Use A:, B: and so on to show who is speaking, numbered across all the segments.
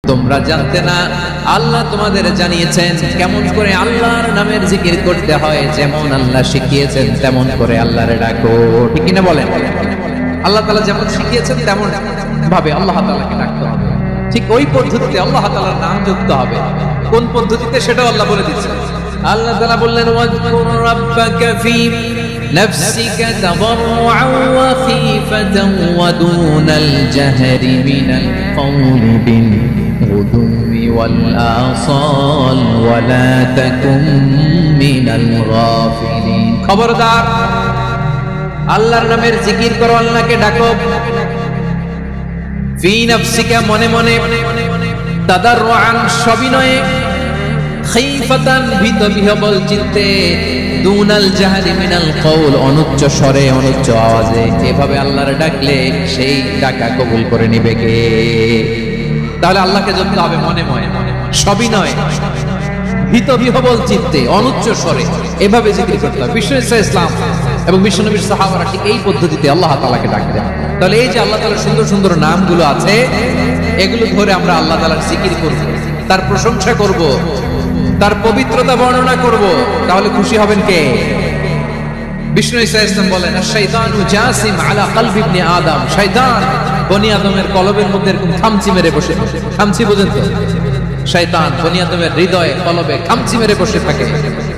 A: তোমরা জানতে না, আল্লাহ তোমাদের জানিয়েছেন কেমন করে আল্লাহর নামের জিকির করতে হয়। যেমন আল্লাহ শিখিয়েছেন তেমন করে আল্লাহরে ডাকো। ঠিক কিনা বলেন? আল্লাহ তাআলা যেমন শিখিয়েছেন তেমন ভাবে আল্লাহ তাআলাকে ডাকতে হবে। ঠিক ওই পদ্ধতিতে আল্লাহ তাআলার নাম যুক্ত হবে। কোন পদ্ধতিতে সেটাও আল্লাহ বলে দিচ্ছেন। আল্লাহ তাআলা বললেন, ওয়াজকুর রাব্বাকা ফী নাফসিকা তাদাররুআন ওয়া খীফাতান ওয়া দুনাল জাহরি মিনাল কওলি বিল গুদুওয়ি ওয়াল আসাল ওয়া লা তাকুন মিনাল গাফিলিন। খবরদার, আল্লাহর নামের জিকির করো, আল্লাহকে ডাকো। ফী নাফসিকা, মনে মনে, তাদাররুআন, সবিনয়ে, খীফাতান, ভীত বিহ্বল চিত্তে, দুনাল জাহরি মিনাল কওল, অনুচ্চ স্বরে অনুচ্চ আওয়াজে। এভাবে আল্লাহর ডাকলে সেই ডাকা কবুল করে নিবে কে? তাহলে আল্লাহকে জানতে হবে মনে মনে, সবিনয়, ভীত বিহ্বল চিত্তে, অনুচ্চ স্বরে, এভাবে জিকির করতে হবে। বিশ্বনবী ইসলাম এবং বিশ্বনবীর সাহাবারা ঠিক এই পদ্ধতিতে আল্লাহ তাআলাকে ডাকতেন। তাহলে এই যে আল্লাহ তাআলার সুন্দর সুন্দর নামগুলো আছে, এগুলো ধরে আমরা আল্লাহ তাআলার জিকির করব, তার প্রশংসা করব, তার পবিত্রতা বর্ণনা করব। তাহলে খুশি হবেন কে? বিষ্ণু ঈসা ইসলাম বলেন, আশ-শাইতানু জাসিম আলা কলবি ইবনে আদম, শয়তান বনি আদমের কলবের মধ্যে এরকম খামচি মেরে বসে। খামচি বুঝেন তো? শয়তান বনি আদমের হৃদয়ে কলবে খামচি মেরে বসে থাকে।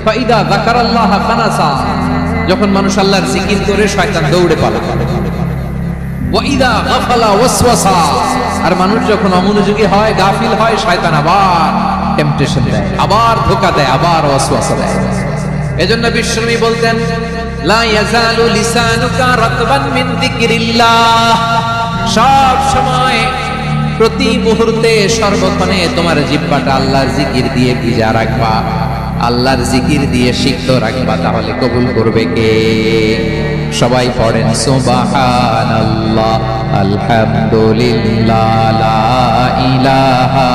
A: ফাইদা যাকারাল্লাহ ফানাসা, যখন মানুষ আল্লাহর জিকির করে শয়তান দৌড়ে পালায়। ওয়া ইদা গাফালা ওয়াসওয়াসা, আর মানুষ যখন অমনোযোগী হয়, গাফিল হয়, শয়তান আবার টেম্পটেশন দেয়, আবার ধোঁকা দেয়, আবার ওয়াসওয়াসা দেয়। এজন্য বিশ্বনবী বলতেন, লা ইয়াজালু লিসানুকা রাতবান মিন যিকরিল্লাহ, সব সময়, প্রতি মুহূর্তে, সর্বক্ষণে তোমার জিহ্বাটা আল্লাহর জিকির দিয়ে ভিজা রাখবা, আল্লাহর জিকির দিয়ে সিক্ত রাখবা। তাহলে কবুল করবে কে? সবাই পড়েন সুবহানাল্লাহ, আলহামদুলিল্লাহ, লা ইলাহা,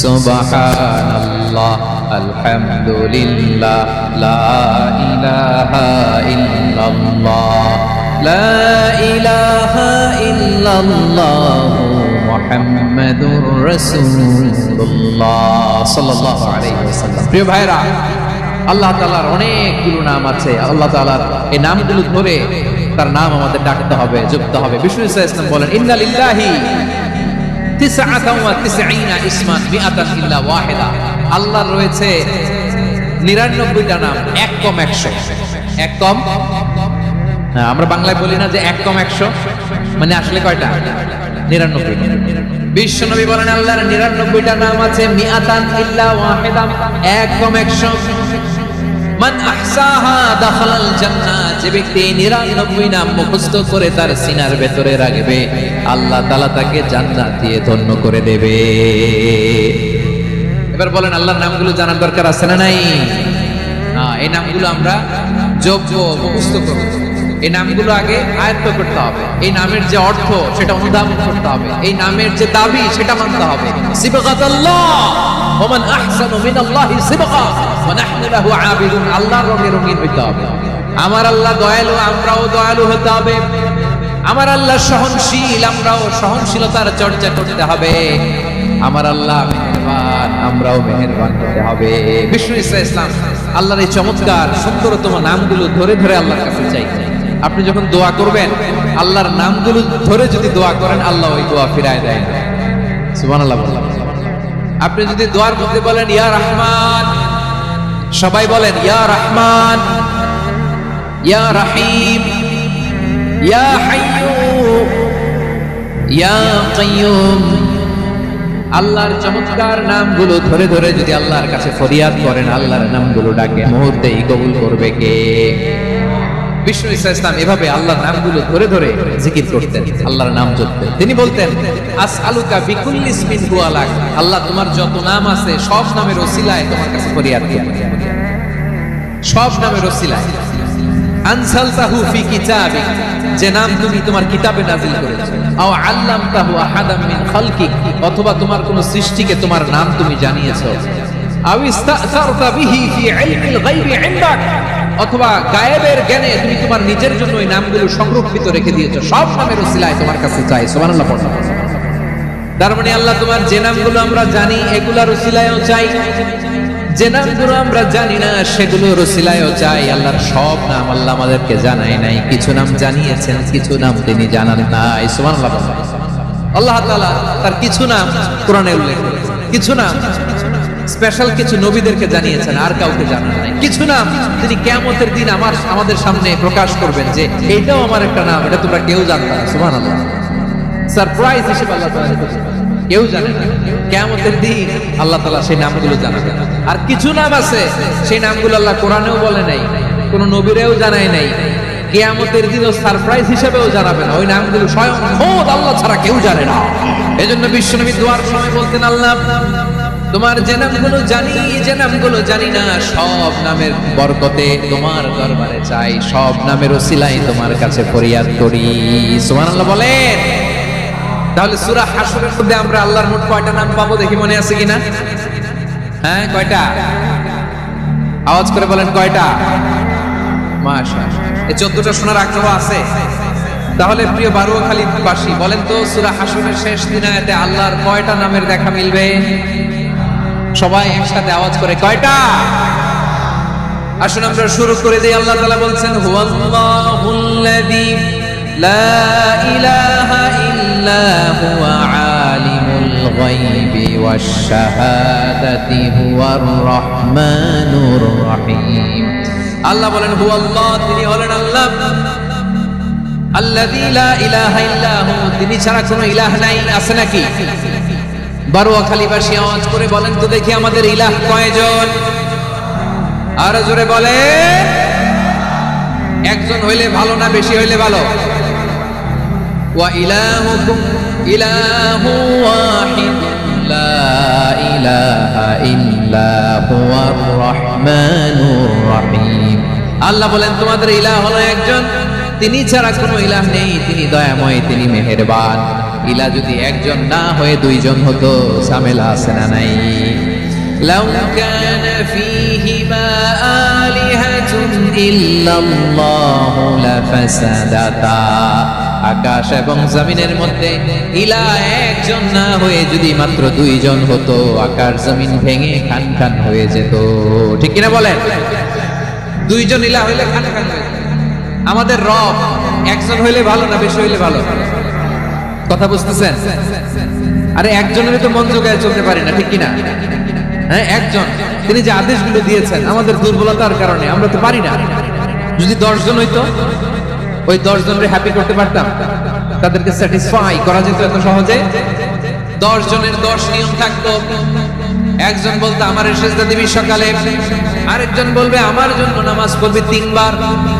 A: সুবহানাল্লাহ, আলহামদুলিল্লাহ, লা ইলাহা ইল্লাল্লাহ, লা ইলাহা ইল্লাল্লাহ, মুহাম্মাদুর রাসূলুল্লাহ সাল্লাল্লাহু আলাইহি ওয়াসাল্লাম। প্রিয় ভাইরা, আল্লাহ তাআলার অনেকগুলো নাম আছে। আল্লাহ তাআলার এই নামগুলো ধরে তার নাম আমাদের ডাকতে হবে, যুক্ত হবে। বিষ্ণু ঈসা ইসলাম বলেন, ইন্না লিল্লাহি 99 ইসমান মিআতান ইল্লা ওয়াহিদা, আল্লাহর রয়েছে 99টা নাম, এক কম 100। এক কম, আমরা বাংলায় বলি না যে এক কম 100, মানে আসলে কয়টা? 99। বিশ্বনবী বলেন, আল্লাহর 99টা নাম আছে, মিআতান ইল্লা ওয়াহিদা, এক কম 100। মান আহসাহা দাখালাল জান্নাহ, যে ব্যক্তি 99 নাম মুখস্থ করে তার সিনার ভেতরে রাখবে, আল্লাহ তাআলা তাকে জান্নাত দিয়ে ধন্য করে দেবে। এবার বলেন, আল্লাহর নামগুলো জানার দরকার আছে না নাই? এই নামগুলো আমরা যোগ্য মুখস্থ করব। এই নামগুলো আগে আয়ত্ত করতে হবে। এই নামের যে অর্থ সেটা অনুধাবন করতে হবে। এই নামের যে দাবি সেটা মানতে হবে। সিবগাতুল্লাহ, ওয়া মান আহসানু মিনাল্লাহি সিবগা ওয়া নাহনু লাহু আবিদুন, আল্লাহর রঙে রঙিন হইতে হবে। আমার আল্লাহ দয়ালু, আমরাও দয়ালু হতে হবে। আমার আল্লাহ সহনশীল, আমরাও সহনশীলতার চর্চা করতে হবে। আমার আল্লাহ মেহেরবান, আমরাও মেহেরবান হতে হবে। বিষ্ণু ঈসা ইসলাম আল্লাহর এই চমৎকার সুন্দরতম নামগুলো ধরে ধরে আল্লাহর কাছে চাই। আপনি যখন দোয়া করবেন, আল্লাহর নামগুলো ধরে যদি দোয়া করেন, আল্লাহ ওই দোয়া ফিরায় দেয় না। সুবহানাল্লাহ বললাম। আপনি যদি দোয়ার মধ্যে বলেন ইয়া রহমান, সবাই বলেন ইয়া রহমান, ইয়া রহিম, ইয়া হাইয়্যু, ইয়া কাইয়্যুম, আল্লাহর চমৎকার নামগুলো ধরে ধরে যদি আল্লাহর কাছে ফরিয়াদ করেন, আল্লাহর নামগুলো ডাকে, মুহূর্তেই কবুল করবে কে? বিষ্ণু ঈসা ইসলাম এভাবে আল্লাহর নামগুলো ধরে ধরে জিকির করতেন, আল্লাহর নাম জপতেন। তিনি বলতেন, আসআলুকা বিকুল্লি ইসমিন হুয়া লাক, আল্লাহ তোমার যত নাম আছে সব নামের ওসিলায় তোমার কাছে ফরিয়াদ করি, সব নামের ওসিলায়। আনসালতাহু ফি কিতাবিক, যে নাম তুমি তোমার কিতাবে নাযিল করেছো। আও আল্লামতাহু আহাদাম মিন খালকিক, অথবা তোমার কোন সৃষ্টিকে তোমার নাম তুমি জানিয়েছো। আও ইস্তাসারতা বিহি ফি ইলমিল গায়বি ইনদাক, অথবা গায়েবের জ্ঞানে তুমি তোমার নিজের জন্য এই নামগুলো সংরক্ষিত রেখে দিয়েছো। সব নামের ওসিলায় তোমার কাছে চাই। সুবহানাল্লাহ পড়ো। তার মানে আল্লাহ তোমার যে নামগুলো আমরা জানি এগুলার উসিলায়ও চাই, যে নামগুলো আমরা জানি না সেগুলোর উসিলায়ও চাই। আল্লাহর সব নাম আল্লাহ আমাদেরকে জানায় নাই, কিছু নাম জানিয়েছেন, কিছু নাম তিনি জানান নাই। সুবহানাল্লাহ। আল্লাহ তাআলা তার কিছু নাম কোরআনে উল্লেখ করেছেন, কিছু নাম স্পেশাল কিছু নবীদেরকে জানিয়েছেন, আর কাউকে জানান নাই। কিছু নাম তিনি কিয়ামতের দিন আমাদের সামনে প্রকাশ করবেন যে এটাও আমার একটা নাম, এটা তোমরা কেউ জানতা না। সুবহানাল্লাহ। সারপ্রাইজ হিসেবে আল্লাহ তাআলা কেউ জানে না, কিয়ামতের দিন আল্লাহ তাআলা সেই নামগুলো জানাবেন। আর কিছু নাম আছে সেই নামগুলো আল্লাহ কোরআনেও বলে নাই, কোন নবীরেও জানায় নাই, কিয়ামতের দিনও সারপ্রাইজ হিসেবেও জানাবেন। ওই নামগুলো স্বয়ং খোদ আল্লাহ ছাড়া কেউ জানে না। এজন্য বিশ্বনবী দোয়ার সময় বলতেন, আল্লাহ তোমার যে নামগুলো জানি, যে নামগুলো জানি না, সব নামের বরকতে তোমার দরবারে চাই, সব নামের ওসিলায় তোমার কাছে ফরিয়াদ করি। সুবহানাল্লাহ বলেন। তাহলে সূরা হাশরের মধ্যে আমরা আল্লাহর মোট কয়টা নাম পাবো দেখি, মনে আছে কিনা? হ্যাঁ, কয়টা? আওয়াজ করে বলেন কয়টা? মাশাআল্লাহ। এই 14টা শোনার আগ্রহ আছে? তাহলে প্রিয় বারুয়াখালীবাসী বলেন তো, সূরা হাশরের শেষ দিন আয়াতে আল্লাহর কয়টা নামের দেখা মিলবে? সবাই একসাথে আওয়াজ করে কয়টা? আসুন আমরা শুরু করে দিই। আল্লাহ তাআলা বলছেন, হুয়াল্লাহুল্লাযী লা ইলাহা ইল্লা হুয়া আলিমুল গায়বি ওয়াশ শাহাদাতি হুয়ার রহমানুর রহিম। আল্লাহ বলেন হুয়াল্লাহ, তিনি হলেন আল্লাহ, আল্লাযী লা ইলাহা ইল্লা হু, তিনি ছাড়া কোনো ইলাহ নাই। আছে নাকি? বারুয়াখালীবাসী আওয়াজ করে বলেন তো দেখি, আমাদের ইলাহ কয়জন? আর জোরে বলে। একজন হইলে ভালো না বেশি হইলে ভালো? ওয়া ইলাহুকুম ইলাহু ওয়াহিদ লা ইলাহা ইল্লা হুয়ার রহমানুর রহিম। আল্লাহ বলেন তোমাদের ইলাহ হলো একজন, তিনি ছাড়া কোনো ইলাহ নেই, তিনি দয়াময়, তিনি মেহেরবান। ইলাহ যদি একজন না হয়ে দুইজন হতো, ঝামেলা আছে না নাই? লাউ কানা ফীহিমা আলিহাতুন ইল্লাল্লাহু লাফাসাদাতা। আকাশ এবং জমিনের মধ্যে ইলাহ একজন না হয়ে যদি মাত্র দুইজন হতো, আকাশ জমিন ভেঙে খান খান হয়ে যেত। ঠিক কিনা বলেন? দুইজন ইলাহ হইলে খান খান হয়ে যেত। আমাদের রব একজন হইলে ভালো না বেশি হইলে ভালো? কথা বুঝতেছেন? আরে একজনের তো মন জোগায় চলতে পারি না, ঠিক কিনা? হ্যাঁ, একজন, তিনি যে আদেশগুলো দিয়েছেন আমাদের দুর্বলতার কারণে আমরা তো পারি না। যদি 10 জন হইতো, ওই 10 জনের হ্যাপি করতে পারতাম, তাদেরকে স্যাটিসফাই করা যেত এত সহজে। 10 জনের 10 নিয়ম থাকতো। একজন বলতো আমার সেজদা দিবি সকালে, আরেকজন বলবে আমার জন্য নামাজ পড়বি 3 বার,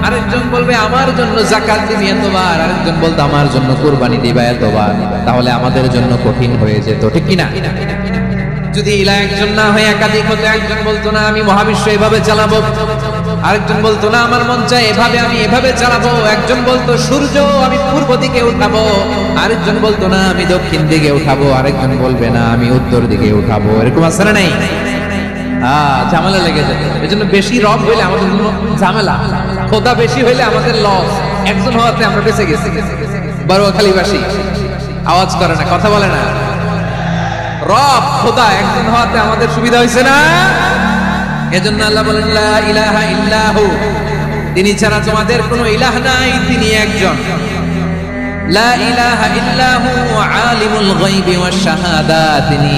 A: আরেকজন বলবে আমার জন্য যাকাত দিবি এতবার, আরেকজন বলতো আমার জন্য কুরবানি দিবা এতবার। তাহলে আমাদের জন্য কঠিন হয়ে যেত, ঠিক কিনা? যদি ইলাহ একজন না হয়ে একাধিক হতো, একজন বলতো না আমি মহাবিশ্ব এভাবে চালাবো, আরেকজন বলতো না আমার মন চায় এভাবে, আমি এভাবে চালাবো, একজন বলতো সূর্য আমি পূর্ব দিকে উঠাবো, আরেকজন বলতো না আমি দক্ষিণ দিকে উঠাবো, আরেকজন বলবে না আমি উত্তর দিকে উঠাবো। এরকম আছে না নাই? ঝামেলা লেগে যায়। এজন্য বেশি রব হইলে আমাদের জন্য ঝামেলা, খোদা বেশি হইলে আমাদের লস। একজন হওয়াতে আমরা বেঁচে গেছি। বারুয়াখালীবাসী আওয়াজ করে না, কথা বলে না। রব খোদা একজন হওয়াতে আমাদের সুবিধা হয়েছে না? এজন্য আল্লাহ বলেন লা ইলাহা ইল্লাহু, তিনি ছাড়া তোমাদের কোনো ইলাহ নাই, তিনি একজন। লা ইলাহা ইল্লাহু আলিমুল গায়বি ওয়াশ শাহাদা, তিনি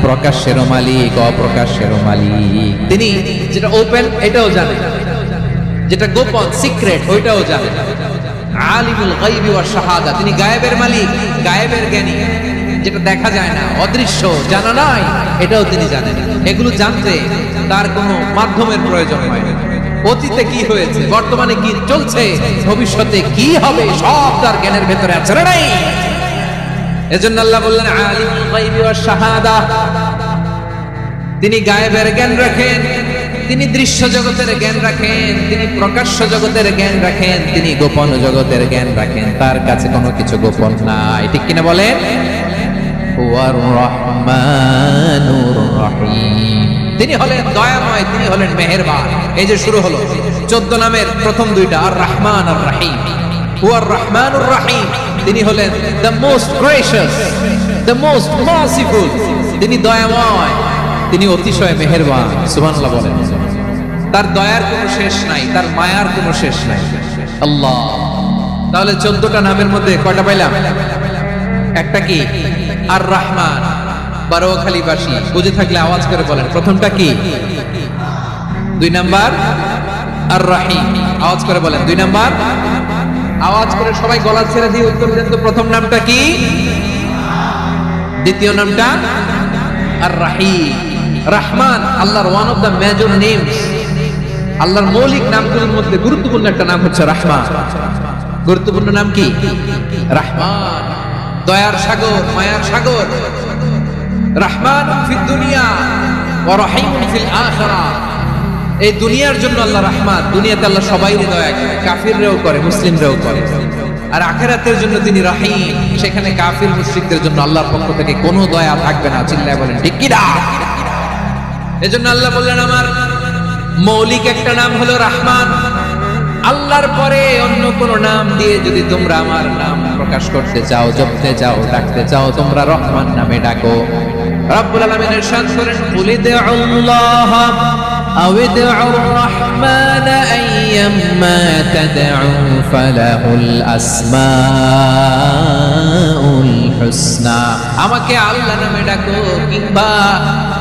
A: প্রকাশ্যের মালিক, অপ্রকাশ্যের মালিক। তিনি যেটা ওপেন এটাও জানেন, যেটা গোপন সিক্রেট ওইটাও জানেন। আলিমুল গায়বি ওয়াশ শাহাদা, তিনি গায়েবের মালিক, গায়েবের জ্ঞানী, যেটা দেখা যায় না, অদৃশ্য, জানা নাই, এটাও তিনি জানেন। এগুলো জানতে তার কোনো মাধ্যমের প্রয়োজন হয় না। অতীতে কি হয়েছে, বর্তমানে কি চলছে, ভবিষ্যতে কি হবে, সব তার জ্ঞানের ভেতরে আছে না নাই? এজন্য আল্লাহ বললেন আলিমুল গায়বি ওয়াশ শাহাদা, তিনি গায়েবের জ্ঞান রাখেন, তিনি দৃশ্য জগতের জ্ঞান রাখেন, তিনি প্রকাশ্য জগতের জ্ঞান রাখেন, তিনি গোপন জগতের জ্ঞান রাখেন। তার কাছে কোনো কিছু গোপন নাই, ঠিক কিনা বলেন? হুয়ার রহমানুর রহিম, তিনি হলেন দয়াময়, তিনি হলেন মেহেরবান। এই যে শুরু হলো 14 নামের প্রথম দুইটা, আর রহমান আর রহিম। হুয়ার রহমানুর রহিম, তিনি হলেন the most gracious, the most merciful. তিনি দয়াময়, তিনি অতিশয় মেহেরবান। সুবহানাল্লাহ বলেন। তার দয়ার কোনো শেষ নাই, তার মায়ার কোনো শেষ নাই। আল্লাহ। তাহলে 14টা নামের মধ্যে কয়টা পাইলাম? একটা কি? আর রহমান। বারোখালীবাসী বুঝে থাকলে আওয়াজ করে বলেন, প্রথমটা কি? 2 নাম্বার আর রহিম। আওয়াজ করে বলেন 2 নাম্বার। আওয়াজ করে সবাই গলা ছেড়ে দিয়ে উত্তর দেন তো, প্রথম নামটা কি? দ্বিতীয় নামটা আর রহিম। রহমান আল্লাহর one of the major names. আল্লাহর মৌলিক নামগুলোর মধ্যে গুরুত্বপূর্ণ একটা নাম হচ্ছে রহমান। গুরুত্বপূর্ণ নাম কি? রহমান। দয়ার সাগর, মায়ার সাগর। রহমান ফিদ দুনিয়া ওয়া রহিমুন ফিল আখিরাহ। এই দুনিয়ার জন্য আল্লাহ রহমান, দুনিয়াতে আল্লাহ সবাইকে দয়া করে, কাফিররাও করে, মুসলিমরাও করে। আর আখিরাতের জন্য তিনি রহিম, সেখানে কাফির মুশরিকদের জন্য আল্লাহর পক্ষ থেকে কোনো দয়া থাকবে না। চিল্লায় বলেন ঠিক কি না? এজন্য আল্লাহ বললেন আমার মৌলিক একটা নাম হলো রহমান। আল্লাহর পরে অন্য কোন নাম দিয়ে যদি তোমরা আমার নাম প্রকাশ করতে চাও, জপতে চাও, ডাকতে চাও, তোমরা রহমান নামে ডাকো। রব্বুল আলামিন ইরশাদ করেন, কুলিদুল্লাহ আও ইদউর রহমান আইয়াম্মা তাদউ ফালাহুল আসমাউল হুসনা। আমাকে আল্লাহ নামে ডাকো কিংবা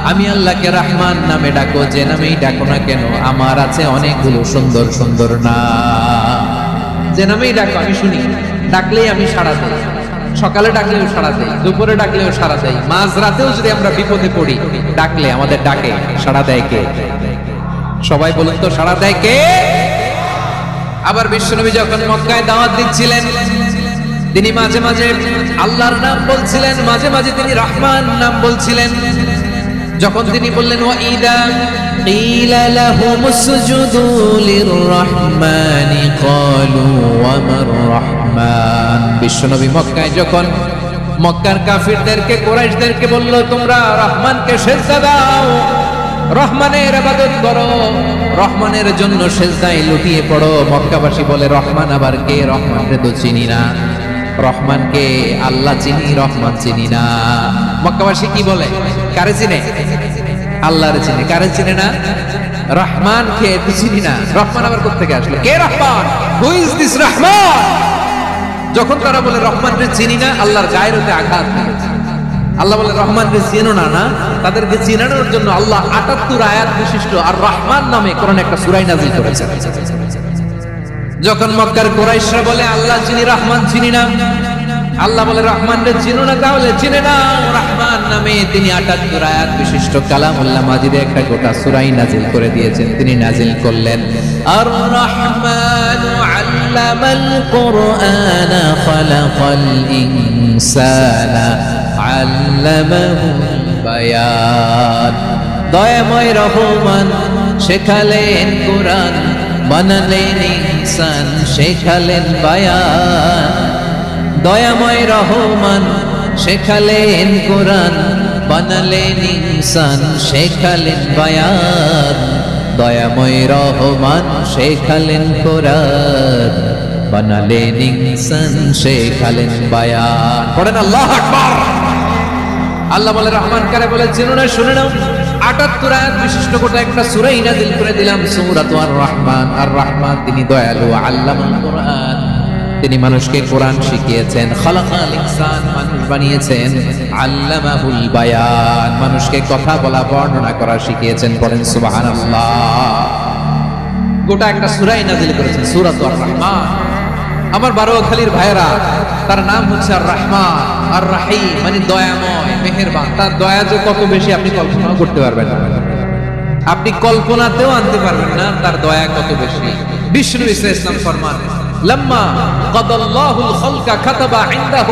A: আমি আল্লাহকে রহমান নামে ডাকো, যে নামেই ডাকো না কেন আমার আছে অনেকগুলো সুন্দর সুন্দর নাম। যে নামেই ডাকো আমি শুনি, ডাকলেই আমি সাড়া দেই। সকালে ডাকলেও সাড়া দেই, দুপুরে ডাকলেও সাড়া দেই, মাঝরাতেও যদি আমরা বিপদে পড়ি ডাকলে আমাদের ডাকে সাড়া দেয় কে? সবাই বলুন তো, সাড়া দেয় কে? আবার বিশ্বনবী যখন মক্কায় দাওয়াত দিচ্ছিলেন, তিনি মাঝে মাঝে আল্লাহর নাম বলছিলেন, মাঝে মাঝে তিনি রহমান নাম বলছিলেন। যখন তিনি বললেন ওয়াইদা কিলা লাহুমুসজুদু লিররহমানি ক্বালু ওয়া মার রহমান। বিশ্বনবী মক্কায় যখন মক্কার কাফিরদেরকে, কুরাইশদেরকে বলল তোমরা রহমানকে সিজদা দাও, রহমানের ইবাদত করো, রহমানের জন্য সিজদায় লুটিয়ে পড়ো। মক্কাবাসী বলে রহমান আবার কে? রহমানকে তো চিনি না। রহমানকে আল্লাহ চিনি, রহমান চিনি না। মক্কাবাসী কি বলে? কারে চিনে? আল্লাহরে চিনে। কারে চিনে না? রহমান কে তো চিনি না। রহমান আবার কোথা থেকে আসলো? কে Rahman? Who is this Rahman? যখন তারা বলে রহমানকে চিনি না, আল্লাহর গায়ের উপরে আঘাত দিয়েছে। আল্লাহ বলে রহমানকে চিনো না, না তাদেরকে চিনানোর জন্য আল্লাহ ৭৮ আয়াত বিশিষ্ট আর রহমান নামে কোরআনে একটা সূরা নাযিল করেছেন। যখন মক্কার কুরাইশরা বলে আল্লাহ চিনি, রহমান চিনি না, আল্লাহ বলে রহমানকে চিনো না, তাহলে চিনে না রহমান নামে তিনি ৭৮ আয়াত বিশিষ্ট কালামুল্লাহ মাজিদে একটা গোটা সূরা নাযিল করে দিয়েছেন। তিনি নাযিল করলেন আর রহমানু আল্লামাল কুরআনা খালাকাল ইনসানা আল্লামাহুল বায়ান। দয়াময় রহমান শেখালেন কোরআন, বানালেন ইনসান, শেখালেন বায়ান। দয়াময় রহমান শেখালেন কোরআন, বানালেন ইনসান, শেখালেন বায়ান। দয়াময় রহমান শেখালেন কোরআন, বানালেন ইনসান, শেখালেন বায়ান। পড়েন আল্লাহু আকবার। আল্লাহ বলে রহমান কারে বলে চিনো না? শুনে নাও, ৭৮ আয়াত বিশিষ্ট গোটা একটা সূরা নাযিল করে দিলাম, সূরাত আর রহমান। আর রহমান তিনি দয়ালু, আল্লামাল কোরআন, তিনি মানুষকে কোরআন শিখিয়েছেন। খালাকাল ইনসান, মানুষ বানিয়েছেন। আল্লামাহুল বায়ান, মানুষকে কথা বলা, বর্ণনা করা শিখিয়েছেন। পড়েন সুবহানাল্লাহ। গোটা একটা সূরা নাযিল করেছেন, সূরাত আর রহমান। আমার বারোখালীর ভাইরা, তার নাম হচ্ছে আর রহমান আর রাহিম, মানে দয়াময়, মেহেরবান। তার দয়া যে কত বেশি আপনি কল্পনাও করতে পারবেন না, আপনি কল্পনাতেও আনতে পারবেন না তার দয়া কত বেশি। বিষ্ণু ইসলাম ফরমান, লাম্মা কাদাল্লাহুল খালকা কাতাবা ইনদাহু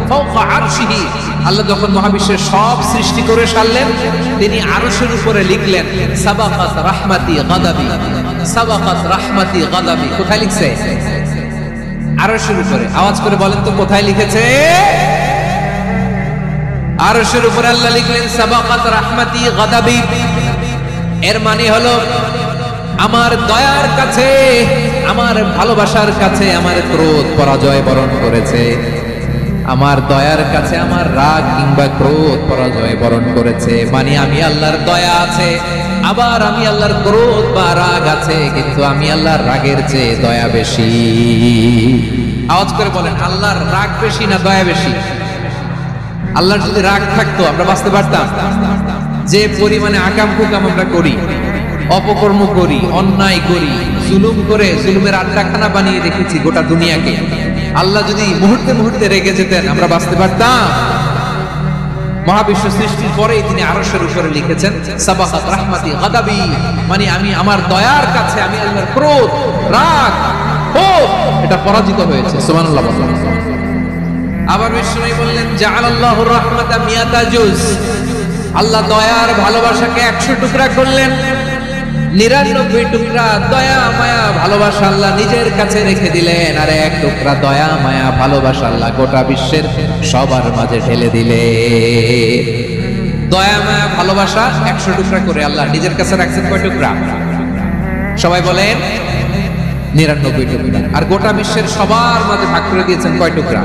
A: ফাওকা আরশিহি। আল্লাহ যখন মহাবিশ্বের সব সৃষ্টি করে সারলেন, তিনি আরশের উপরে লিখলেন সাবাকাত রাহমাতি গাদাবি, সাবাকাত রাহমাতি গাদাবি। কোথায় লিখছে? আরশের উপরে। আওয়াজ করে বলেন তো কোথায় লিখেছে? আরশের উপরে আল্লাহ লিখলেন সাবাকাত রাহমাতি গাদাবি। এর মানে হলো আমার দয়ার কাছে, আমার ভালোবাসার কাছে আমার ক্রোধ পরাজয় বরণ করেছে। আমার দয়ার কাছে আমার রাগ কিংবা ক্রোধ পরাজয় বরণ করেছে। মানে আমি আল্লাহর দয়া আছে, আবার আমি আল্লাহর ক্রোধ বা রাগ আছে, কিন্তু আমি আল্লাহর রাগের চেয়ে দয়া বেশি। আওয়াজ করে বলেন, আল্লাহর রাগ বেশি না দয়া বেশি? আল্লাহর যদি রাগ থাকতো আমরা বাঁচতে পারতাম? যে পরিমাণে আকাম কুকাম আমরা করি, অপকর্ম করি, অন্যায় করি, জুলুম করে জুলুমের আড্ডাখানা বানিয়ে রেখেছি গোটা দুনিয়াকে, আল্লাহ যদি মুহূর্তে মুহূর্তে রেগে যেতেন আমরা বাঁচতে পারতাম? মহাবিশ্ব সৃষ্টির পরেই তিনি আরশের উপরে লিখেছেন সাবাহাত রাহমাতি গাদাবি, মানে আমি আমার দয়ার কাছে আমি আল্লাহর ক্রোধ, রাগ, ক্ষোভ এটা পরাজিত হয়েছে। সুবহানাল্লাহ। আবার বিষ্ণু বললেন জাআলাল্লাহুর রাহমাতা মিয়াতা জুজ, আল্লাহ দয়ার ভালোবাসাকে 100 টুকরা করলেন, 99 টুকরা দয়া মায়া ভালোবাসা আল্লাহ নিজের কাছে রেখে দিলেন, আর 1 টুকরা দয়া মায়া ভালোবাসা আল্লাহ গোটা বিশ্বের সবার মাঝে ঢেলে দিলেন। দয়া মায়া ভালোবাসা 100 টুকরা করে আল্লাহ নিজের কাছে রাখছেন কয় টুকরা? সবাই বলেন 99 টুকরা। আর গোটা বিশ্বের সবার মাঝে ভাগ করে দিয়েছেন কয় টুকরা?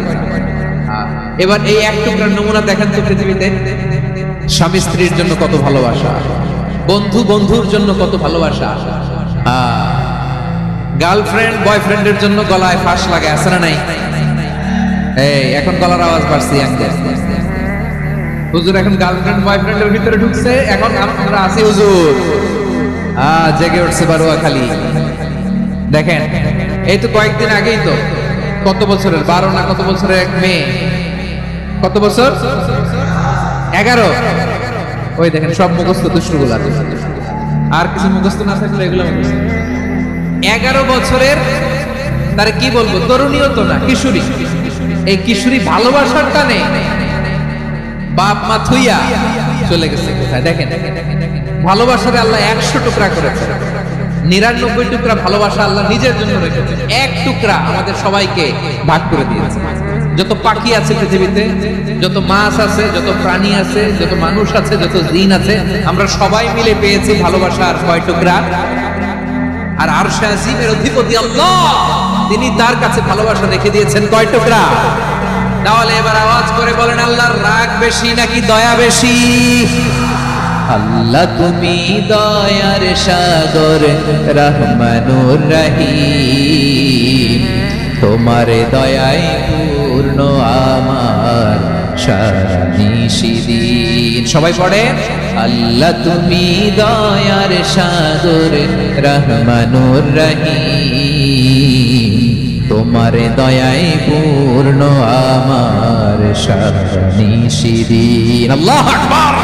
A: এবার এই 1 টুকরার নমুনা দেখেন তো পৃথিবীতে। স্বামী স্ত্রীর জন্য কত ভালোবাসা, বন্ধু বন্ধুর জন্য কত ভালোবাসা, গার্লফ্রেন্ড বয়ফ্রেন্ডের জন্য গলায় ফাঁস লাগে, আছে না নাই? এই এখন গলার আওয়াজ বাড়ছে, হুজুর এখন গার্লফ্রেন্ড বয়ফ্রেন্ডের ভিতরে ঢুকছে, এখন আমরা আছি হুজুর, জেগে উঠছে বারোয়া খালি। দেখেন এই তো কয়েকদিন আগেই তো, কত বছরের 12 না কত বছরের এক মেয়ে, কত বছর? 11। ওই দেখেন সব মুখস্থ দুষ্টগুলা, আর কিছু মুখস্থ না থাকলে এগুলো মুখস্থ। 11 বছরের, তার কি বলবো, তরুণীও তো না, কিশোরী। এই কিশোরী ভালোবাসার টানে বাপ মা থুইয়া চলে গেছে কোথায়? দেখেন ভালোবাসারে আল্লাহ 100 টুকরা করেছে, 99 টুকরা ভালোবাসা আল্লাহ নিজের জন্য রেখেছে, 1 টুকরা আমাদের সবাইকে ভাগ করে দিয়েছে। যত পাখি আছে পৃথিবীতে, যত মাছ আছে, যত প্রাণী আছে, যত মানুষ আছে, যত জিন আছে, আমরা সবাই মিলে পেয়েছি ভালোবাসার কয় টুকরা? আর আরশে আজিমের অধিপতি আল্লাহ, তিনি তার কাছে ভালোবাসা রেখে দিয়েছেন কয় টুকরা? তাহলে এবার আওয়াজ করে বলেন, আল্লাহর রাগ বেশি নাকি দয়া বেশি? আল্লাহ তুমি দয়ার সাগর, রহমানুর রহিম, তোমার দয়ায় পূর্ণ আমার সারা নিশিদিন। সবাই পড়ে, আল্লাহ তুমি দয়ার সাগর, রহমানুর রহিম, তোমার দয়ায় পূর্ণ আমার সারা নিশিদিন। আল্লাহু আকবার।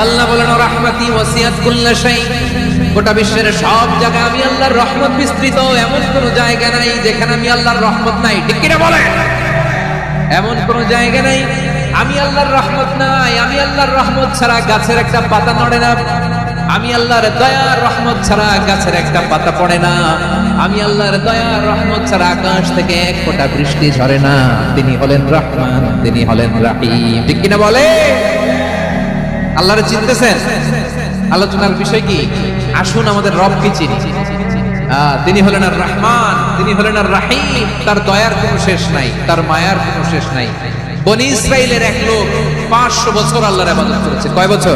A: আল্লাহ বলেন রাহমাতি ওয়াসিআত কুল্লা শাই, গোটা বিশ্বের সব জায়গায় আমি আল্লাহর রহমত বিস্তৃত, এমন কোন জায়গা নাই যেখানে আমি আল্লাহর রহমত নাই। ঠিক কিনা বলেন? এমন কোন জায়গা নাই আমি আল্লাহর রহমত নাই। আমি আল্লাহর রহমত ছাড়া গাছের একটা পাতা নড়ে না, আমি আল্লাহর দয়ার রহমত ছাড়া গাছের একটা পাতা পড়ে না, আমি আল্লাহর দয়ার রহমত ছাড়া আকাশ থেকে এক ফোঁটা বৃষ্টি ঝরে না। তিনি হলেন রহমান, তিনি হলেন রাহিম। ঠিক কিনা বলে? আল্লাহরে চিনতেছেন? আলোচনার বিষয় কি? আসুন আমাদের রবকে চিনি। তিনি হলেন আর রহমান, তিনি হলেন আর রাহিম। তার দয়ার কোনো শেষ নাই, তার মায়ার কোনো শেষ নাই। বনি ইসরাইলের এক লোক 500 বছর আল্লাহর ইবাদত করেছে। কয় বছর?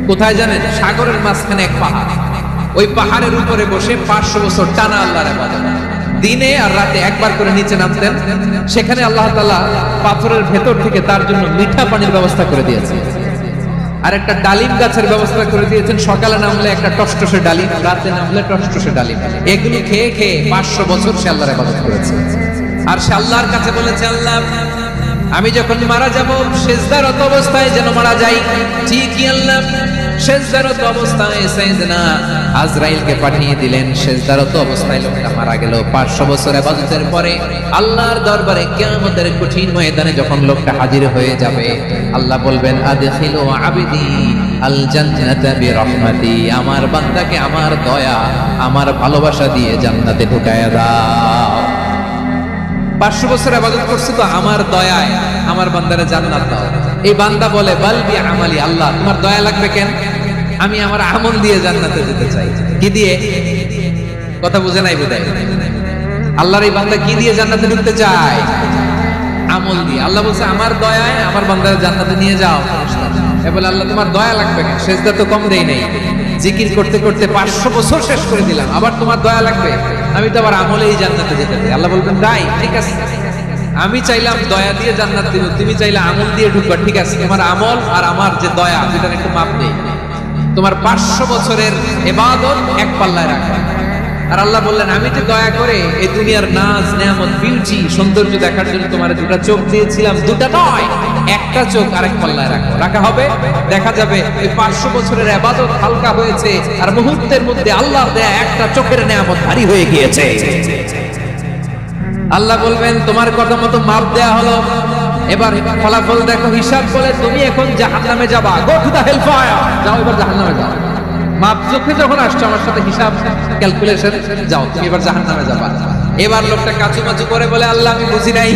A: কোথায় জানেন? সাগরের মাঝখানে এক পাহাড়, ওই পাহাড়ের উপরে বসে 500 বছর টানা আল্লাহর ইবাদত। দিনে আর রাতে একবার করে নিচে নামতেন। সেখানে আল্লাহ তাআলা পাথরের ভেতর থেকে তার জন্য মিঠা পানির ব্যবস্থা করে দিয়েছে, আর একটা ডালিম গাছের ব্যবস্থা করে দিয়েছেন। সকালে নামলে একটা টসটসে ডালিম, রাতে নামলে টসটসে ডালিম। এগুলো খেয়ে খেয়ে 500 বছর সে আল্লাহর ইবাদত করেছে। আর সে আল্লাহর কাছে বলেছে, আল্লাহ আমি যখন মারা যাব সেজদারত অবস্থায় যেন মারা যাই। ঠিকই আল্লাহ সেজদারত অবস্থায় সাইয়েদনা আজরাইলকে পাঠিয়ে দিলেন। সেজদারত অবস্থায় লোকটা মারা গেল। 500 বছর ইবাদতের পরে আল্লাহর দরবারে কিয়ামতের কঠিন ময়দানে যখন লোকটা হাজির হয়ে যাবে, আল্লাহ বলবেন আদখিলু আবদি আল জান্নাতা বিরহমাতি, আমার বান্দাকে আমার দয়া, আমার ভালোবাসা দিয়ে জান্নাতে ঢুকায়া দাও। 500 বছর ইবাদত করছে তো আমার দয়ায় আমার বান্দারে জান্নাত দাও। এই বান্দা বলে বালবি আমালি, আল্লাহ তোমার দয়া লাগবে কেন? আমি আমার আমল দিয়ে জান্নাতে যেতে চাই। কি দিয়ে? কথা বুঝে নাই বোধহয়। আল্লাহর এই বান্দা কি দিয়ে জান্নাতে ঢুকতে চায়? আমল দিয়ে। আল্লাহ বলছে আমার দয়ায় আমার বান্দারা জান্নাতে নিয়ে যাও। এ বলে আল্লাহ তোমার দয়া লাগবে না, সেজদা তো কম দেই নাই, জিকির করতে করতে 500 বছর শেষ করে দিলাম, আবার তোমার দয়া লাগবে? আমি তো আবার আমলেই জান্নাতে যেতে চাই। আল্লাহ বলবেন তাই, ঠিক আছে, আমি চাইলাম দয়া দিয়ে জান্নাত দিব, তুমি চাইলে আমল দিয়ে ঢুকবা, ঠিক আছে, তোমার আমল আর আমার যে দয়া দুটার একটু মাপ নেই। তোমার 500 বছরের ইবাদত এক পাল্লায় রাখা। আর আল্লাহ বললেন আমি যে দয়া করে এই দুনিয়ার নাজ নেয়ামত বিউটি সৌন্দর্য দেখার জন্য তোমার দুটা চোখ দিয়েছিলাম, দুটা নয় একটা চোখ আরেক পাল্লায় রাখো, রাখা হবে, দেখা যাবে এই 500 বছরের ইবাদত হালকা হয়েছে আর মুহূর্তের মধ্যে আল্লাহর দেয়া একটা চোখের নেয়ামত ভারী হয়ে গিয়েছে। আল্লাহ বলবেন তোমার কথা মতো মাপ দেয়া হলো, এবার ফলাফল দেখো, হিসাব বলে তুমি এখন জাহান্নামে যাবা, go to the hell fire, যাও এবার জাহান্নামে যাও। মাপ চোখে যখন আসছো আমার সাথে হিসাব ক্যালকুলেশন, যাও তুমি এবার জাহান্নামে যাবা। এবার লোকটা কাচুমাচু করে বলে আল্লাহ আমি বুঝি নাই,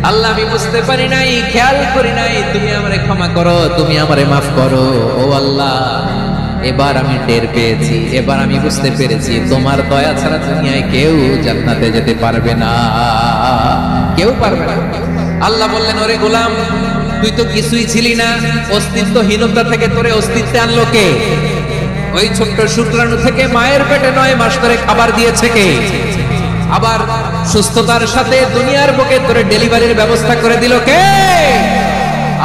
A: আল্লাহ আমি বুঝতে পারি নাই, খেয়াল করি নাই, তুমি আমারে ক্ষমা করো, তুমি আমারে মাফ করো। ও আল্লাহ এবার আমি টের পেয়েছি, এবার আমি বুঝতে পেরেছি তোমার দয়া ছাড়া দুনিয়ায় কেউ জান্নাতে যেতে পারবে না, কেউ পারবে না। আল্লাহ বললেন ওরে গোলাম তুই তো কিছুই ছিলি না, অস্তিত্বহীনতা থেকে তোরে অস্তিত্বে আনলো কে? ওই ছোট্ট শুক্রাণু থেকে মায়ের পেটে 9 মাস ধরে খাবার দিয়েছে কে? আবার সুস্থতার সাথে দুনিয়ার বুকে তোরে ডেলিভারির ব্যবস্থা করে দিল কে?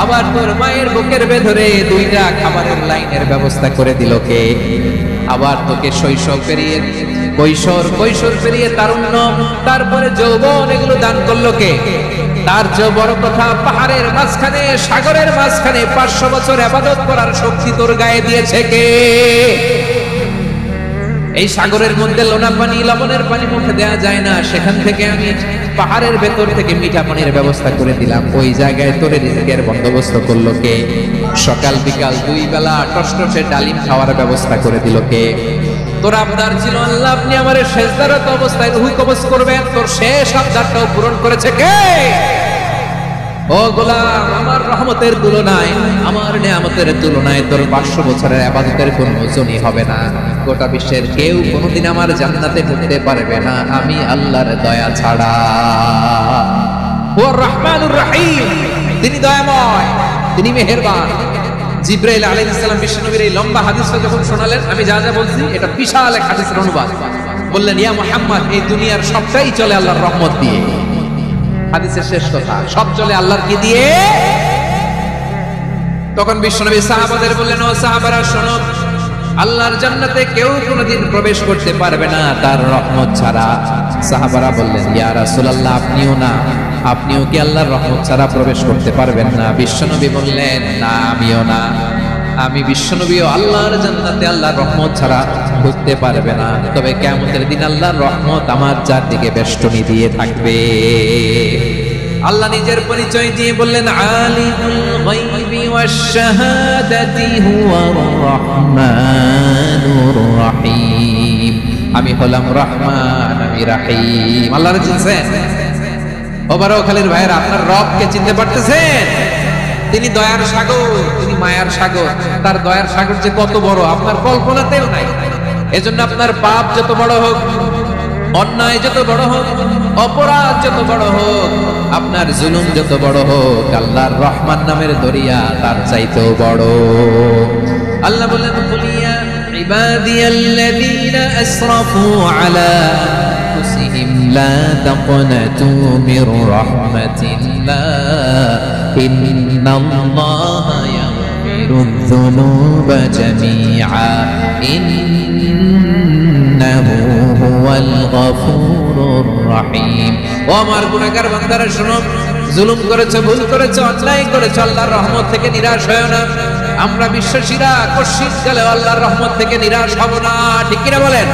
A: আবার তোর মায়ের বুকের ভেতরে 2টা খাবারের লাইনের ব্যবস্থা করে দিল কে? আবার তোকে শৈশব পেরিয়ে কৈশোর পেরিয়ে তারুণ্য, তারপরে যৌবন, এগুলো দান করলো কে? তার যে বড় কথা, পাহাড়ের মাঝখানে সাগরের মাঝখানে 500 বছর ইবাদত করার শক্তি তোর গায়ে দিয়েছে কে? এই সাগরের মধ্যে লোনা পানি, লবণের পানি মুখে দেয়া যায় না, সেখান থেকে আমি পাহাড়ের ভেতর থেকে মিঠা পানির ব্যবস্থা করে দিলাম, ওই জায়গায় তোর রিজিকের বন্দোবস্ত করলো কে? সকাল বিকাল 2 বেলা টসটসে ডালিম খাওয়ার ব্যবস্থা করে দিল কে? তোর আবদার ছিল আল্লাহ আপনি আমারে সেজদারত অবস্থায় রূহ কবজ করবেন, তোর শেষ আবদারটাও পূরণ করেছে কে? ও গোলাম আমার রহমতের তুলনায়, আমার নিয়ামতের তুলনায় তোর 500 বছরের ইবাদতের কোনো ওজনই হবে না। গোটা বিশ্বের কেউ কোনোদিন আমার জান্নাতে ঢুকতে পারবে না আমি আল্লাহর দয়া ছাড়া। হুয়া রহমানুর রহিম, তিনি দয়াময়, তিনি মেহেরবান। জিবরাইল আলাইহিস সালাম বিশ্বনবীর এই লম্বা হাদিসটা যখন শোনালেন, আমি যা যা বলছি এটা বিশাল এক হাদিসের অনুবাদ, বললেন ইয়া মুহাম্মদ এই দুনিয়ার সবটাই চলে আল্লাহর রহমত দিয়ে। হাদিসের শেষ কথা, সব চলে আল্লাহর কি দিয়ে? তখন বিশ্বনবী সাহাবাদের বললেন ও সাহাবারা শোনো, আল্লাহর জান্নাতে কেউ কোনোদিন প্রবেশ করতে পারবে না তার রহমত ছাড়া। সাহাবারা বললেন ইয়া রাসূলুল্লাহ আপনিও না, আপনিও কি আল্লাহর রহমত ছাড়া প্রবেশ করতে পারবেন না? বিশ্বনবী বললেন না আমিও না, আমি বিশ্বনবীও আল্লাহর জান্নাতে আল্লাহর রহমত ছাড়া ঢুকতে পারবে না, তবে কিয়ামতের দিন আল্লাহর রহমত আমার চারদিকে বেষ্টনী দিয়ে থাকবে। আল্লাহ নিজের পরিচয় দিয়ে বললেন আলিমুল গায়বি ওয়াশ শাহাদাতি হুয়ার রহমানুর রহিম, আমি হলাম রহমান, আমি রহিম। আল্লাহর চিনছেন? ওবারও খালির ভাইয়েরা আপনার রবকে চিনতে পারতেছেন? তিনি দয়ার সাগর, তিনি মায়ার সাগর, তার দয়ার সাগর যে কত বড় আপনার কল্পনাতেও নাই। এজন্য আপনার পাপ যত বড় হোক, অন্যায় যত বড় হোক, অপরাধ যত বড় হোক, আপনার জুলুম যত বড় হোক, আল্লাহর রহমান নামের দরিয়া তার চাইতেও বড়। আল্লাহ বলেন কুলিয়া ইবাদিয়াল্লাযীনা আসরাফু আলা আনফুসিহিম লা তাকনাতু মির রাহমাতিল্লাহ ইন্নাল্লাহা ইয়াগফিরুয যুনুবা জামিআ ইন্নাহু হুয়াল গফুরুর রহিম। ও আমার গুনাহগার বান্দারা শোনো, জুলুম করেছে, ভুল করেছে, অন্যায় করেছে, আল্লাহর রহমত থেকে নিরাশ হয় না। আমরা বিশ্বাসীরা কশিশ গেলে আল্লাহর রহমত থেকে নিরাশ হব না, ঠিক কিনা বলেন?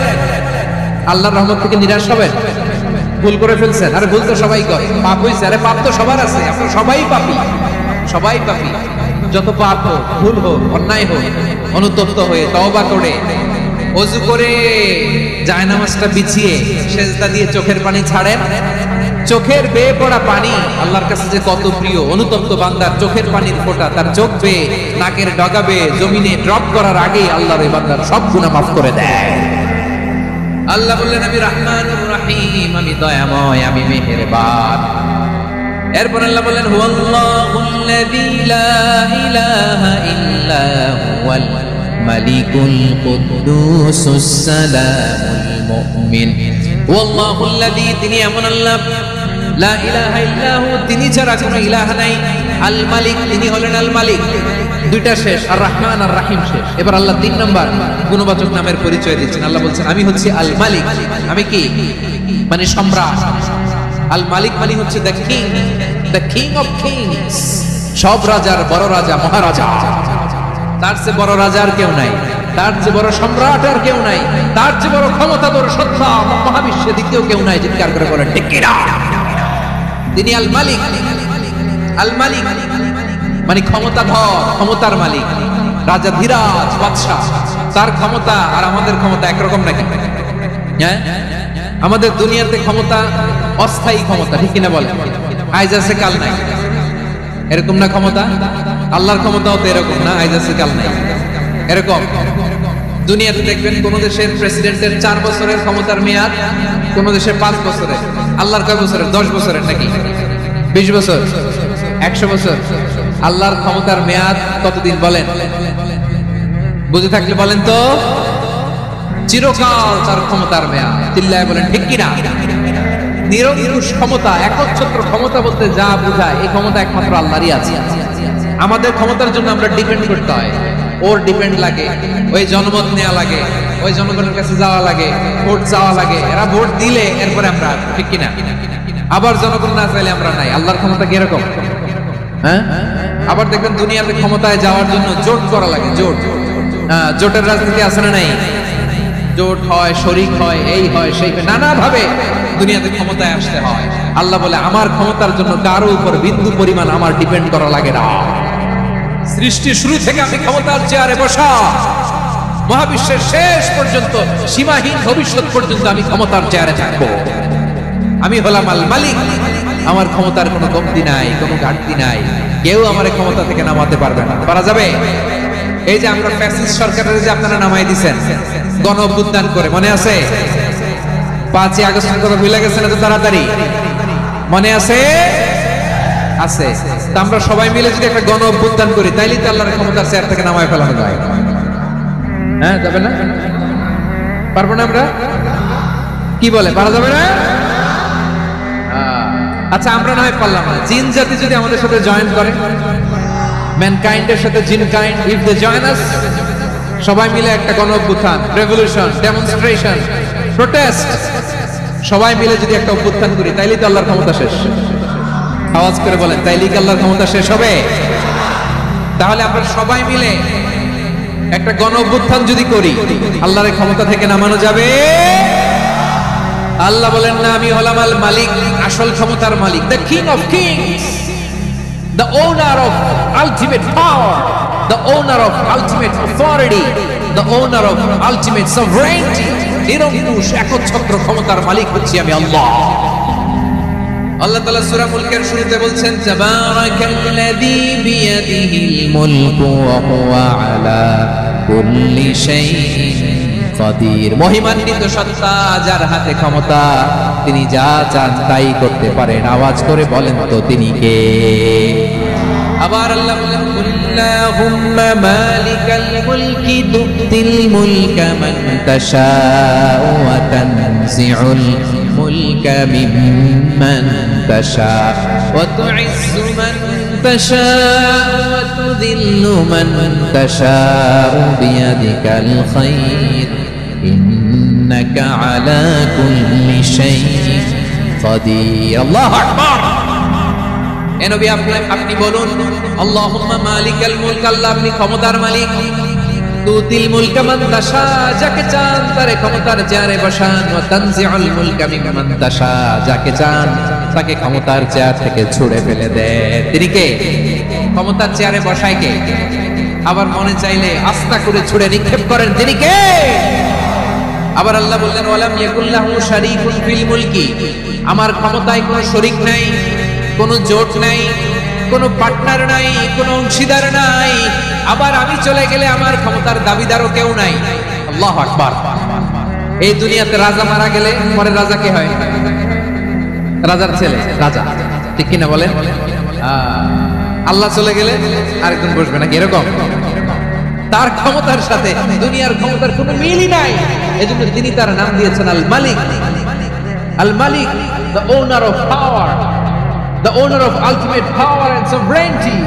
A: আল্লাহর রহমত থেকে নিরাশ হবেন? ভুল করে ফেলছেন, আরে ভুল তো সবাই করে, পাপ হইছে, আরে পাপ তো সবার আছে, আমরা সবাই পাপী, সবাই পাপী। যত পাপ হোক, ভুল হোক, অন্যায় হোক, অনুতপ্ত হয়ে তওবা করে ওযু করে জায়নামাজটা বিছিয়ে সেজদা দিয়ে চোখের পানি ছাড়েন। চোখের বেয়ে পড়া পানি আল্লাহর কাছে যে কত প্রিয়। অনুতপ্ত বান্দার চোখের পানির ফোঁটা তার চোখ বেয়ে নাকের ডগা বেয়ে জমিনে ড্রপ করার আগেই আল্লাহর এই বান্দার সব গুনাহ মাফ করে দেয়। আল্লাহ বললেন আমি রহমানুর রহিম, আমি দয়াময়, আমি মেহেরবান। এরপর আল্লাহ বলেন হুয়াল্লাহুল্লাযী লা ইলাহা ইল্লা হুয়াল মালিকুল কুদ্দুসুস সালামুল মুমিন। হুয়াল্লাহুল্লাযী, তিনি এমন আল্লাহ, লা ইলাহা ইল্লা হু, তিনি ছাড়া কোনো ইলাহ নাই, আল মালিক, তিনি হলেন আল মালিক। দুইটা শেষ, আর রহমান আর রাহিম শেষ। এবার আল্লাহ 3 নাম্বার গুণবাচক নামের পরিচয় দিচ্ছেন। আল্লাহ বলছেন আমি হচ্ছি আল মালিক। আমি কি? মানে সম্রাট। আল মালিক মানে হচ্ছে দ্য কিং অফ কিংস, সব রাজার বড় রাজা, মহারাজা। তার চেয়ে বড় রাজা আর কেউ নাই, তার চেয়ে বড় সম্রাট আর কেউ নাই, তার চেয়ে বড় ক্ষমতাধর সত্তা মহাবিশ্বে দ্বিতীয় কেউ নাই। চিৎকার করে বলেন ঠিক কিনা? তিনি আল মালিক। আল মালিক মানে ক্ষমতাধর, ক্ষমতার মালিক, রাজা ধীরাজ বাদশাহ। তার ক্ষমতা আর আমাদের ক্ষমতা একরকম নাকি? হ্যাঁ, আমাদের দুনিয়াতে ক্ষমতা অস্থায়ী ক্ষমতা, ঠিক কিনা বলেন? আজ আছে কাল নাই, এরকম না ক্ষমতা? আল্লাহর ক্ষমতাও তো এরকম না, আজ আছে কাল নাই এরকম। দুনিয়াতে দেখবেন কোন দেশের প্রেসিডেন্টের 4 বছরের ক্ষমতার মেয়াদ, কোন দেশের 5 বছরের। আল্লাহর কয় বছরের? 10 বছরের নাকি 20 বছর, 100 বছর। আল্লাহর ক্ষমতার মেয়াদ কতদিন বলেন? বুঝে থাকলে বলেন তো। চিরকাল তার ক্ষমতার মেয়াদ। চিল্লায় বলেন ঠিক কিনা? নিরঙ্কুশ ক্ষমতা, একচ্ছত্র ক্ষমতা বলতে যা বোঝায়, এই ক্ষমতা একমাত্র আল্লাহরই আছে। আমাদের ক্ষমতার জন্য আমরা ডিপেন্ড করতে হয়, ওর ডিপেন্ড লাগে, ওই জনমত নেওয়া লাগে, ওই জনগণের কাছে যাওয়া লাগে, ভোট চাওয়া লাগে, এরা ভোট দিলে এরপরে আমরা, ঠিক কিনা? আবার জনগণ না চাইলে আমরা নাই। আল্লাহর ক্ষমতা কি এরকম? হ্যাঁ, আবার দেখবেন দুনিয়াতে ক্ষমতায় যাওয়ার জন্য জোট করা লাগে, জোট। জোটের রাজনীতি আছে না নাই? জোট হয়, শরিক হয়, এই হয় সেই হয়, নানা ভাবে দুনিয়াতে ক্ষমতায় আসতে হয়। আল্লাহ বলে আমার ক্ষমতার জন্য কারো উপর বিন্দু পরিমাণ আমার ডিপেন্ড করা লাগে না। সৃষ্টির শুরু থেকে আমি ক্ষমতার চেয়ারে বসা, মহাবিশ্বের শেষ পর্যন্ত, সীমাহীন ভবিষ্যৎ পর্যন্ত আমি ক্ষমতার চেয়ারে থাকবো। আমি হলাম আল মালিক। আমার ক্ষমতার কোনো কমতি নাই, কোনো ঘাটতি নাই। কেউ আমার ক্ষমতা থেকে নামাতে পারবে না। পারা যাবে? এই যে আমরা ফ্যাসিস্ট সরকারের যে আপনারা নামাই দিচ্ছেন গণ অভ্যুত্থান করে, মনে আছে? 5ই আগস্টের কথা ভুলে গেছেন এত তাড়াতাড়ি? মনে আছে? আছে। তা আমরা সবাই মিলে যদি একটা গণ অভ্যুত্থান করি, তাইলে তো আল্লাহর ক্ষমতার চেয়ার থেকে নামায় ফেলানো যায়। হ্যাঁ, যাবে না? পারবো না আমরা? কি বলে, পারা যাবে না? আচ্ছা, আমরা নয় পারলাম না, জিন জাতি যদি আমাদের সাথে জয়েন করে, ম্যানকাইন্ডের সাথে জিনকাইন্ড, ইফ দে জয়েন আস, সবাই মিলে একটা গণ অভ্যুত্থান, রেভলিউশন, ডেমনস্ট্রেশন, প্রোটেস্ট, সবাই মিলে যদি একটা অভ্যুত্থান করি, তাইলে তো আল্লাহর ক্ষমতা শেষ। আওয়াজ করে বলেন, তাইলে কি আল্লাহর ক্ষমতা শেষ হবে? তাহলে আমরা সবাই মিলে একটা গণ অভ্যুত্থান যদি করি, আল্লাহর ক্ষমতা থেকে নামানো যাবে? আল্লাহ বলেন না, আমি হলাম আল মালিক, আসল ক্ষমতার মালিক, the king of kings, the owner of ultimate power, the owner of ultimate authority, the owner of ultimate sovereignty, নিরঙ্কুশ একচ্ছত্র ক্ষমতার মালিক হচ্ছি আমি আল্লাহ। আল্লাহ তাআলা সূরা মুলকের শুরুতে বলছেন, তাবারাকাল্লাযী বিয়াদিহিল মুলকু ওয়া হুয়া আলা কুল্লি শাইইন কাদির। মহিমান্বিত সত্তা, যার হাতে ক্ষমতা, তিনি যা চান তাই করতে পারেন। আওয়াজ করে বলেন তো তিনি কে? আবার আল্লাহ বলেন, কুল্লাহুম্মা মালিকাল মুলকি তুতিল মুলকা মান তাশাউ ওয়া তানজিউল মুলকা মিম্মান তাশাউ ওয়া তুইজ্জু মান তাশাউ ওয়া তুযিল্লু মান তাশাউ বিয়াদিকাল খায়র ইন্নাকা আলা কুল্লি শাইইন কাদির। আল্লাহু আকবার। এ নবী, আপনি বলুন, আল্লাহুম্মা মালিকাল মুলক, আল্লাহ আপনি ক্ষমতার মালিক, তুতিল মুলকা মান তাশা, যাকে চান তারে ক্ষমতার চেয়ারে বসান, ওয়া তানজিউল মুলকা মিম্মান তাশা, যাকে চান তাকে ক্ষমতার চেয়ার থেকে ছুড়ে ফেলে দেন। তিনি কে? ক্ষমতার চেয়ারে বসায় কে? আবার মনে চাইলে আস্তা করে ছুড়ে নিক্ষেপ করেন, তিনি কে? আবার আল্লাহ বললেন, ওয়ালাম ইয়াকুল্লাহু শারীকুন ফিল মুলকি, আমার ক্ষমতায় কোনো শরীক নাই, কোনো জোট নাই, কোনো পার্টনার নাই, কোনো অংশীদার নাই। আবার আমি চলে গেলে আমার ক্ষমতার দাবিদারও কেউ নাই। আল্লাহু আকবার। এই দুনিয়াতে রাজা মারা গেলে পরে রাজা কে হয়? রাজার ছেলে রাজা। ঠিক কিনা বলেন? আল্লাহ চলে গেলে আরেকজন বসবে নাকি এরকম? তার ক্ষমতার সাথে দুনিয়ার ক্ষমতার কোনো মিলই নাই, এজন্য তিনি তার নাম দিয়েছেন আল মালিক। আল মালিক, the owner of power, the owner of ultimate power and sovereignty,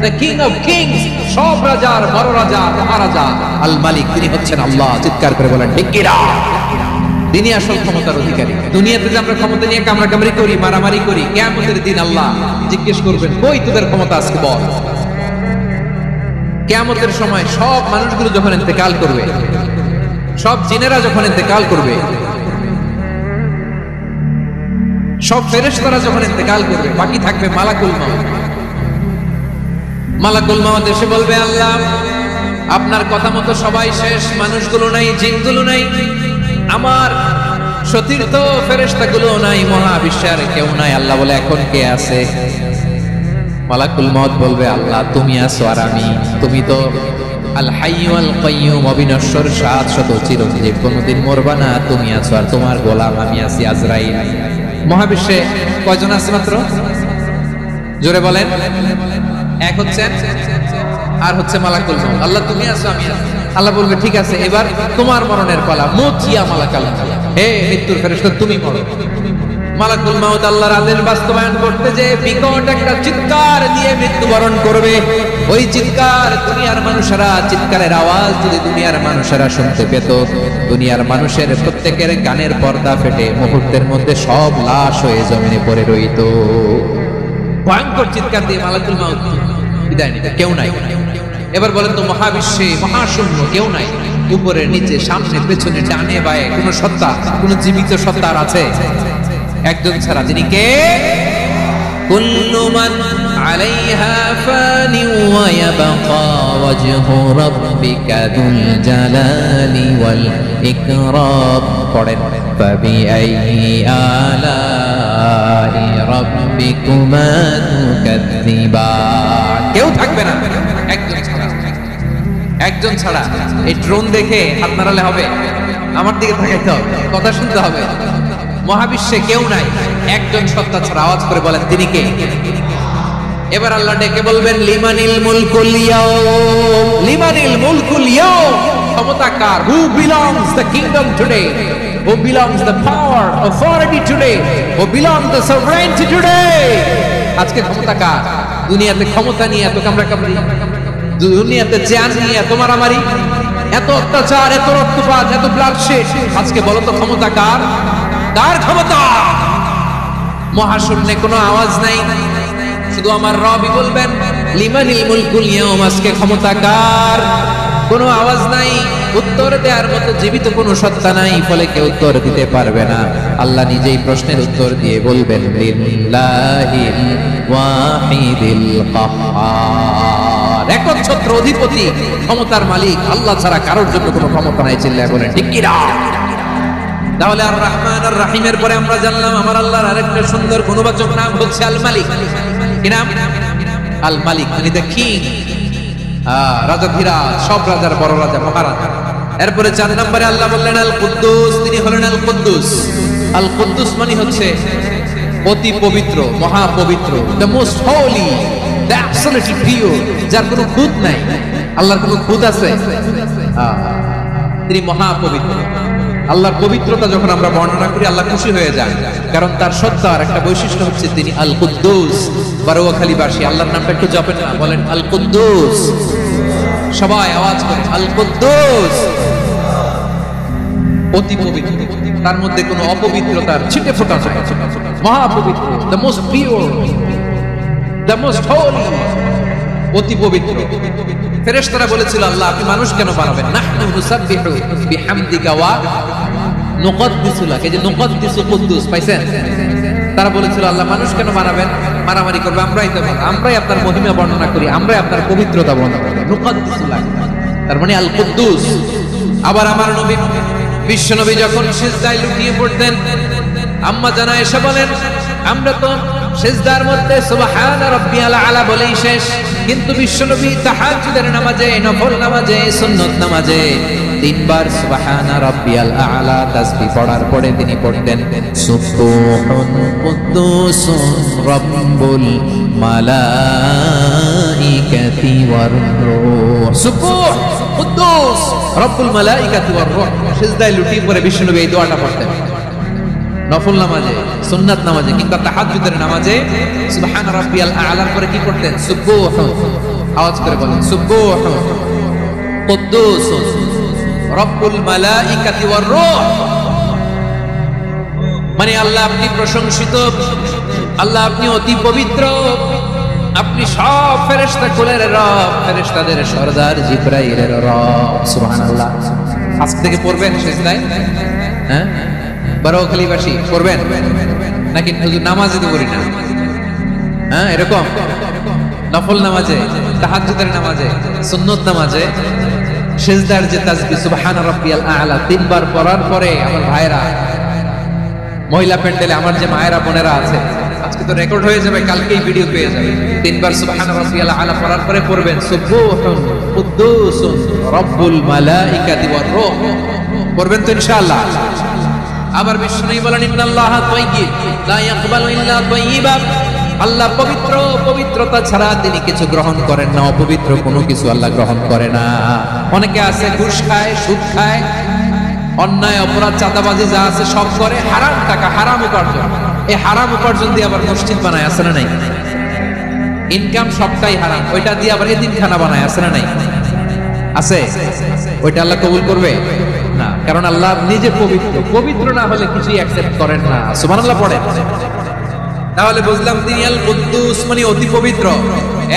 A: the king of kings, সব রাজার বড় রাজা, মহারাজা আল মালিক, তিনি হচ্ছেন আল্লাহ। চিৎকার করে বলেন ঠিক কিনা? তিনি আসল ক্ষমতার অধিকারী। দুনিয়াতে যে আমরা ক্ষমতা নিয়ে কামড়াকামড়ি করি, মারামারি করি, কিয়ামতের দিন আল্লাহ জিজ্ঞেস করবেন, কই তোদের ক্ষমতা আজকে বল। কিয়ামতের সময় সব মানুষগুলো যখন ইন্তেকাল করবে, সব জিনেরা যখন ইন্তেকাল করবে, সব ফেরেশতারা যখন ইন্তেকাল করবে, বাকি থাকবে মালাকুল মাউত। মালাকুল মাউত এসে বলবে, আল্লাহ আপনার কথা মতো সবাই শেষ, মানুষগুলো নাই, জিনগুলো নাই, আমার সতীর্থ ফেরেশতাগুলো নাই, মহাবিশ্বের কেউ নাই। আল্লাহ বলে, এখন কে আছে? মালাকুল মউত বলবে, আল্লাহ তুমি আছো আর আমি। তুমি তো আল হাইয়্যু আল কাইয়্যুম, অবিনশ্বর, শাশ্বত, চিরঞ্জীব, কোনদিন মরবা না, তুমি আছো আর তোমার গোলাম আমি আছি আজরাইল। মহাবিশ্বে কয়জন আছে মাত্র? জোরে বলেন। এক হচ্ছেন আর হচ্ছে মালাকুল মউত। আল্লাহ তুমি আছো আমি আছি। আল্লাহ বলবে, ঠিক আছে, এবার তোমার মরণের পালা, মুত ইয়া মালাকাল মউত, হে মৃত্যুর ফেরেশতা তুমি মরো। মালাকুল মাউত আল্লাহর আদেশ বাস্তবায়ন করতে যে বিকট একটা চিৎকার দিয়ে মৃত্যুবরণ করবে। ওই চিৎকার দুনিয়ার মানুষেরা, চিৎকারের আওয়াজ যদি দুনিয়ার মানুষেরা শুনতে পেত, দুনিয়ার মানুষের প্রত্যেকের গানের পর্দা ফেটে মুহূর্তের মধ্যে সব লাশ হয়ে জমিনে পড়ে রইত। ভয়ঙ্কর চিৎকার দিয়ে মালাকুল মাউত বিদায় নিবে, কেউ নাই। এবার বলেন তো, মহাবিশ্বে মহাশূন্য, কেউ নাই, উপরে নিচে সামনে পেছনে ডানে বায়ে কোন সত্তা, কোন জীবিত সত্তার আছে? একজন ছাড়া, তিনি কে? কুল্লু মান আলাইহা ফানি ওয়া ইয়াবকা ওয়াজহু রাব্বিকা যুল জালালি ওয়াল ইকরাম। পড়েন, ফাবিআইয়ি আলাই রাব্বিকুমা তুকাযযিবান। কেউ থাকবে না, একজন ছাড়া। একজন ছাড়া। এই ড্রোন দেখে হাত নাড়ালে হবে? আমার দিকে তাকাইতে হবে, কথা শুনতে হবে। মহাবিশ্বে কেউ নাই, একজন সত্তা ছাড়া। আওয়াজ করে বলেন, তিনি কে? এবার আল্লাহ ডেকে বলবেন, লিমানিল মুলকুল ইয়াউম, লিমানিল মুলকুল ইয়াউম, ক্ষমতা কার? Who belongs the kingdom today, who belongs the power, authority today, who belongs the sovereignty today. আজকে ক্ষমতা কার? দুনিয়াতে ক্ষমতা নিয়ে এত কামড়াকামড়ি, দুনিয়াতে জান নিয়ে এত মারামারি, এত অত্যাচার, এত রক্তপাত, এত ব্লাডশেড, আজকে বলো তো ক্ষমতা কার? কার ক্ষমতা? মহাশূন্যে কোনো আওয়াজ নাই, শুধু আমার রবই বলবেন, লিমানিল মুলকুল ইয়াউম, আজকে ক্ষমতা কার? কোনো আওয়াজ নাই, উত্তর দেওয়ার মতো জীবিত কোনো সত্তা নাই, ফলে কেউ উত্তর দিতে পারবে না। আল্লাহ নিজেই প্রশ্নের উত্তর দিয়ে বলবেন, লিল্লাহিল ওয়াহিদিল কাহ্হার, একচ্ছত্র অধিপতি, ক্ষমতার মালিক আল্লাহ ছাড়া কারোর জন্য কোনো ক্ষমতা নাই। চিল্লায় বলেন ঠিক কিনা? তাহলে আর রহমান আর রহিমের পরে আমরা জানলাম আমার আল্লাহর আরেকটা সুন্দর গুণবাচক নাম হচ্ছে আল মালিক। কি নাম? আল মালিক, মানে দ্য কিং, রাজাধিরাজ, সব রাজার বড় রাজা, মহারাজা। এরপরে 4 নম্বরে আল্লাহ বললেন আল কুদ্দুস, তিনি হলেন আল কুদ্দুস। আল কুদ্দুস মানে হচ্ছে অতি পবিত্র, মহা পবিত্র, the most Holi, the absolutely pure, যার কোনো খুঁত নাই। আল্লাহর কোনো খুঁত আছে? তিনি মহা পবিত্র। আল্লাহর পবিত্রতা যখন আমরা বর্ণনা করি, আল্লাহ খুশি হয়ে যান, কারণ তার সত্তার একটা বৈশিষ্ট্য হচ্ছে তিনি আল কুদ্দুস। বারোয়াখালীবাসী আল্লাহর নামটা একটু জপেন না, বলেন আল কুদ্দুস, সবাই আওয়াজ করে আল কুদ্দুস। অতি পবিত্র, তার মধ্যে কোনো অপবিত্রতার ছিটে ফোঁটা নাই, মহা পবিত্র, the most pure, the most Holi, অতি পবিত্র। ফেরেশতারা বলেছিল, আল্লাহ আপনি মানুষ কেন বানাবেন? নাহনু নুসাব্বিহু বিহামদিকা ওয়া নুকদ্দিসু লাক। এই যে নুকদ্দিসু কুদ্দুস পাইছেন? তারা বলেছিল, আল্লাহ মানুষ কেন বানাবেন? মারামারি করবে, আমরাই তো, আমরাই আপনার মহিমা বর্ণনা করি, আমরাই আপনার পবিত্রতা বর্ণনা করি। নুকদ্দিসু লাক, তার মানে আল কুদ্দুস। আবার আমার নবী, বিশ্ব নবী যখন সিজদায় লুটিয়ে পড়তেন, আম্মা জানা এসে বলেন, আমরা তো সিজদার মধ্যে সুবহান রাব্বিয়াল আলা বলেই শেষ, কিন্তু বিশ্বনবী তাহাজ্জুদের নামাজে, নফল নামাজে, সুন্নত নামাজে তিনবার সুবহানা রাব্বিয়াল আ'লা তাসবিহ পড়ার পরে তিনি পড়তেন সুবহুন কুদ্দুসুর রাব্বুল মালাইকাতি ওয়ার রূহ। সুবহ কুদ্দুস রব্বুল মালাইকাতি ওয়ার রূহ। সিজদায় লুটিয়ে পড়ে বিশ্বনবী এই দোয়াটা পড়তেন। নফল নামাজে, সুন্নাত নামাজে কিংবা তাহাজ্জুদের নামাজে সুবহানা রাব্বিয়াল আ'লার পরে কি করতেন? সুবহুন, আওয়াজ করে বলেন সুবহুন কুদ্দুসুর রব্বুল মালাইকাতি ওয়ার রূহ। মানে আল্লাহ আপনি প্রশংসিত, আল্লাহ আপনি অতি পবিত্র, আপনি সব ফেরেশতা কুলের রব, ফেরেশতাদের সরদার জিবরাইলের রব। সুবহানাল্লাহ। আজ থেকে পড়বেন সিজদায়, হ্যাঁ বারোখালীবাসী পড়বেন নাকি শুধু নামাজে তো করি না? হ্যাঁ এরকম নফল নামাজে, তাহাজ্জুদের নামাজে, সুন্নত নামাজে সিজদার যে তাসবিহ সুবহানা রাব্বিয়াল আ'লা তিনবার পড়ার পরে আমার ভাইরা, মহিলা প্যান্ডেলে আমার যে মায়েরা বোনেরা আছে, আজকে তো রেকর্ড হয়ে যাবে, কালকেই ভিডিও পেয়ে যাবে। তিনবার সুবহানা রাব্বিয়াল আ'লা পড়ার পরে পড়বেন সুবহুন কুদ্দুসুন রব্বুল মালাইকাতি ওয়ার রূহ। পড়বেন তো ইনশাআল্লাহ। আবার বিষ্ণু বলেন ইন্নাল্লাহা তাইয়্যিব লা ইয়াকবালু ইল্লা তাইয়্যিবা। আল্লাহ পবিত্র, পবিত্রতা ছাড়া তিনি কিছু গ্রহণ করেন না, অপবিত্র কোনো কিছু আল্লাহ গ্রহণ করে না। অনেকে আছে ঘুষ খায়, সুদ খায়, অন্যায় অপরাধ চাঁদাবাজি যা আছে সব করে, হারাম টাকা, হারাম উপার্জন। এই হারাম উপার্জন দিয়ে আবার মসজিদ বানায়, আছে না নাই? ইনকাম সবটাই হারাম, ওইটা দিয়ে আবার এতিমখানা বানায়, আছে না নাই? আছে। ওইটা আল্লাহ কবুল করবে না, কারণ আল্লাহ নিজে পবিত্র। পবিত্র না হলে কিছুই অ্যাকসেপ্ট করেন না। সুবহানাল্লাহ পড়েন। তাহলে বুঝলাম তিনি আল কুদ্দুস মানে অতি পবিত্র।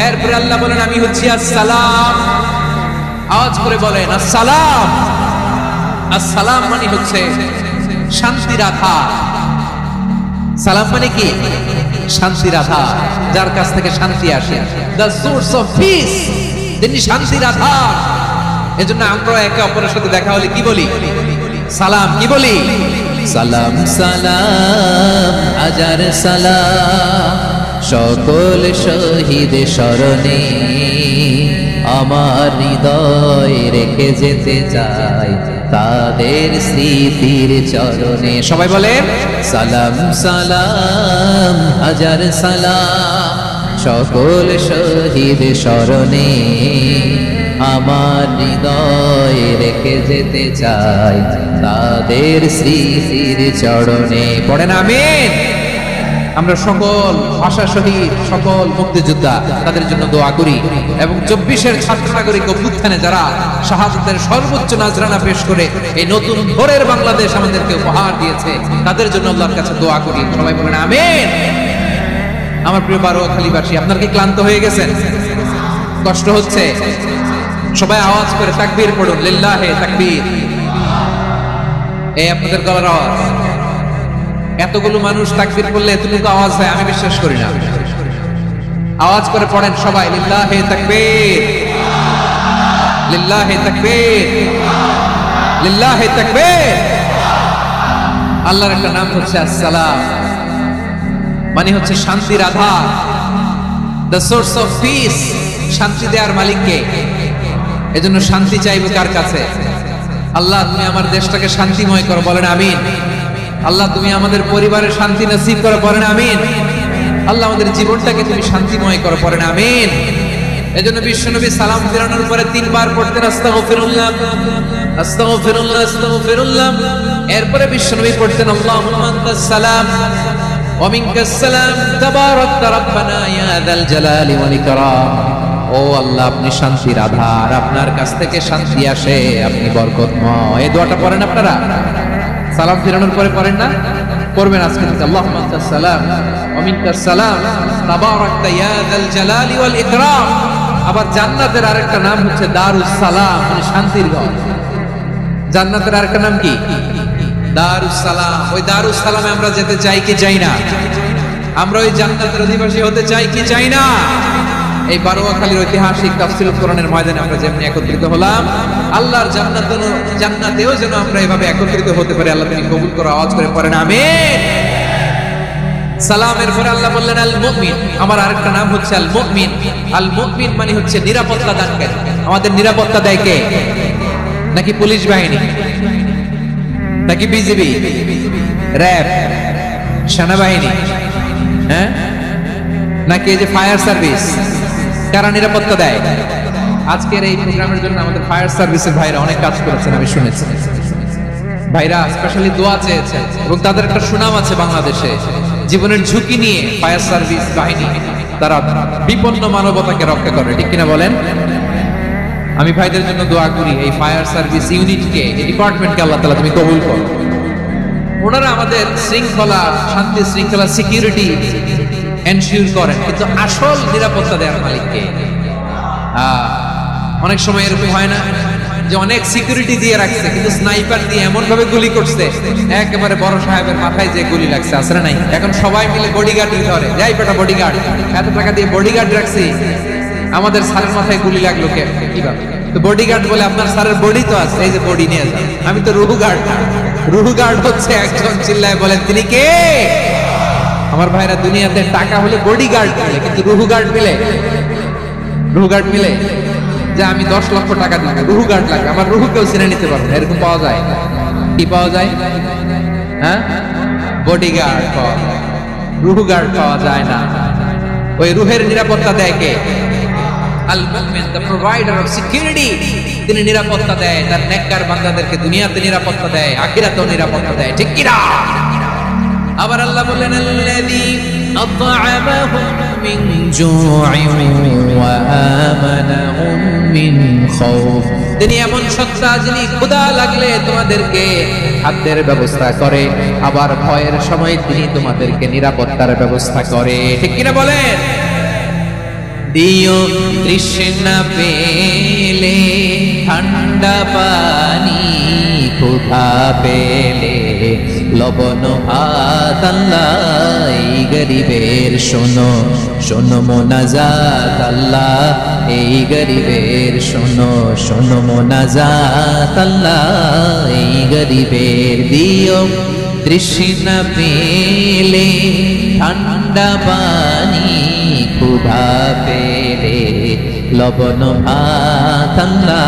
A: এরপরে আল্লাহ বলেন আমি হচ্ছি আসসালাম। আওয়াজ করে বলেন আসসালাম। আসসালাম মানে হচ্ছে শান্তির আধার। সালাম মানে কি? শান্তির আধার, যার কাছ থেকে শান্তি আসে। দ্য সোর্স অফ পিস, তিনি শান্তির আধার। এজন্য আমরা একে অপরের সাথে দেখা হলে কি বলি? সালাম। কি বলি? সালাম সালাম হাজার সালাম সকল শহীদ স্মরণে আমার হৃদয় রেখে যেতে চাই তাদের স্মৃতির চরণে। সবাই বলেন সালাম সালাম হাজার সালাম সকল শহীদ স্মরণে আমার হৃদয় রেখে যেতে চাই তাদের স্মৃতির চরণে। পড়েন আমিন। আমরা সকল ভাষা শহীদ, সকল মুক্তিযোদ্ধা তাদের জন্য দোয়া করি এবং 24-এর ছাত্র নাগরিক অভ্যুত্থানে যারা শাহাদাতের সর্বোচ্চ নাজরানা পেশ করে এই নতুন ভোরের বাংলাদেশ আমাদেরকে উপহার দিয়েছে তাদের জন্য আল্লাহর কাছে দোয়া করি। সবাই বলেন আমিন। আমার প্রিয় বারোয়াখালীবাসী, আপনারা কি ক্লান্ত হয়ে গেছেন? কষ্ট হচ্ছে? সবাই আওয়াজ করে তাকবীর পড়ুন, লিল্লাহে তাকবীর। এই আপনাদের গলার আওয়াজ। এতগুলো মানুষ তাকবীর করলে এতটুকু আওয়াজ হয় আমি বিশ্বাস করি না। আওয়াজ করে পড়েন সবাই লিল্লাহে তাকবীর, লিল্লাহে তাকবীর, লিল্লাহে তাকবীর। আল্লাহর একটা নাম হচ্ছে আসসালাম, মানে হচ্ছে শান্তির আধার, দ্য সোর্স অফ পিস। শান্তি দেওয়ার মালিককে। এজন্য শান্তি চাইবো কার কাছে? আল্লাহ তুমি আমার দেশটাকে শান্তিময় করো, বলেন আমিন। আল্লাহ তুমি আমাদের পরিবারে শান্তি নসিব করো, বলেন আমিন। আল্লাহ আমাদের জীবনটাকে তুমি শান্তিময় করো, বলেন আমিন। এজন্য বিশ্বনবী সালাম ফেরানোর পরে 3 বার পড়তেন আস্তাগফিরুল্লাহ, আস্তাগফিরুল্লাহ, আস্তাগফিরুল্লাহ। এরপরে বিশ্বনবী পড়তেন আল্লাহুম্মা আনতাস সালাম ওয়া মিনকাস সালাম তাবারাকতা রাব্বানা ইয়া যাল জালালি ওয়াল ইকরাম। ও আল্লাহ আপনি শান্তির আধার, আপনার কাছ থেকে শান্তি আসে, আপনি বরকতময়। এই দোয়াটা পড়েন আপনারা? সালাম ফেরানোর পরে পড়েন না? পড়বেন আজকে থেকে আল্লাহুম্মা আনতাস সালাম ওয়া মিনকাস সালাম তাবারাকতা ইয়া যাল জালালি ওয়াল ইকরাম। আবার জান্নাতের আরেকটা নাম হচ্ছে দারুস সালাম, মানে শান্তির ঘর। জান্নাতের আরেকটা নাম কি? দারুস সালাম। ওই দারুস সালামে আমরা যেতে চাই কি চাই না? আমরা ওই জান্নাতের অধিবাসী হতে চাই কি চাই না? এই বারোয়াখালীর ঐতিহাসিক তাফসীরুল কোরআনের ময়দানে আমরা যেমনি একত্রিত হলাম, আল্লাহর জান্নাতেও যেন আমরা এভাবে একত্রিত হতে পারি। আল্লাহ তিনি কবুল করে। আওয়াজ করে পড়েন আমিন। সালামের পরে আল্লাহ বললেন আল মুমিন। আমার আরেকটা নাম হচ্ছে আল মুমিন। আল মুমিন মানে হচ্ছে নিরাপত্তা দানকারী। আমাদের নিরাপত্তা দেয় কে? নাকি পুলিশ বাহিনী, নাকি বিজিবি, র্যাব, সেনাবাহিনী, হ্যাঁ, নাকি এই যে ফায়ার সার্ভিস? কারা নিরাপত্তা দেয়? আজকের এই প্রোগ্রামের জন্য আমাদের ফায়ার সার্ভিসের ভাইরা অনেক কাজ করেছেন, আমি শুনেছি। ভাইরা স্পেশালি দোয়া চেয়েছেন এবং তাদের একটা সুনাম আছে বাংলাদেশে। জীবনের ঝুঁকি নিয়ে ফায়ার সার্ভিস বাহিনী তারা বিপন্ন মানবতাকে রক্ষা করে, ঠিক কিনা বলেন? আমি ভাইদের জন্য দোয়া করি, এই ফায়ার সার্ভিস ইউনিটকে, এই ডিপার্টমেন্টকে আল্লাহ তাআলা তুমি কবুল করো। ওনারা আমাদের শৃঙ্খলা, শান্তি শৃঙ্খলা, সিকিউরিটি এনশিওর করেন, কিন্তু আসল নিরাপত্তা দেওয়ার মালিককে। অনেক সময় এরকম হয় না যে অনেক সিকিউরিটি দিয়ে রাখছে, কিন্তু স্নাইপার দিয়ে এমন ভাবে গুলি করছে একেবারে বড় সাহেবের মাথায় যে গুলি লাগছে, আসলে নাই? এখন সবাই মিলে বডিগার্ড ধরে, যাই বেটা বডিগার্ড, এত টাকা দিয়ে বডিগার্ড রাখছি, আমাদের স্যারের মাথায় গুলি লাগলো কে, কিভাবে? তো বডিগার্ড বলে আপনার স্যারের বডি তো আছে, এই যে বডি নিয়ে যান, আমি তো রুহু গার্ড। রুহু গার্ড হচ্ছে একজন, চিল্লায় বলেন তিনি কে? আমার ভাইরা, দুনিয়াতে টাকা হলে বডিগার্ড মিলে, কিন্তু রুহু গার্ড মিলে? রুহু গার্ড মিলে যে আমি 10 লক্ষ টাকা দিব, রুহু গার্ড লাগে, আমার রুহুকেও চিনে নিতে পারবো, এরকম পাওয়া যায়? কি পাওয়া যায়? হ্যাঁ, বডিগার্ড পাওয়া যায়, রুহু গার্ড পাওয়া যায় না। ওই রুহের নিরাপত্তা দেয় কে? আল মুমিন, দ্য প্রোভাইডার অফ সিকিউরিটি। তিনি নিরাপত্তা দেয় তার নেককার বান্দাদেরকে, দুনিয়াতে নিরাপত্তা দেয়, আখিরাতেও নিরাপত্তা দেয়, ঠিক কি না? আবার আল্লাহ বলেন, আল্লাযী আত'আমাহুম মিন জু'ইন ওয়া আমানাহুম মিন খাউফ। তিনি এমন সত্তা যিনি ক্ষুধা লাগলে তোমাদেরকে খাদ্যের ব্যবস্থা করে, আবার ভয়ের সময় তিনি তোমাদেরকে নিরাপত্তার ব্যবস্থা করে, ঠিক কিনা বলেন? দিও তৃষ্ণা পেলে ঠান্ডা পানি, ক্ষুধা পেলে লবণ ভাত, আল্লাহ এই গরিবের শোনো শোনো মোনাজাত, আল্লাহ এই গরিবের শোনো শোনো মোনাজাত, আল্লাহ এই গরিবের। দিও তৃষ্ণা পেলে ঠান্ডা পানি, ক্ষুধা পেলে লবণ ভাত, আল্লাহ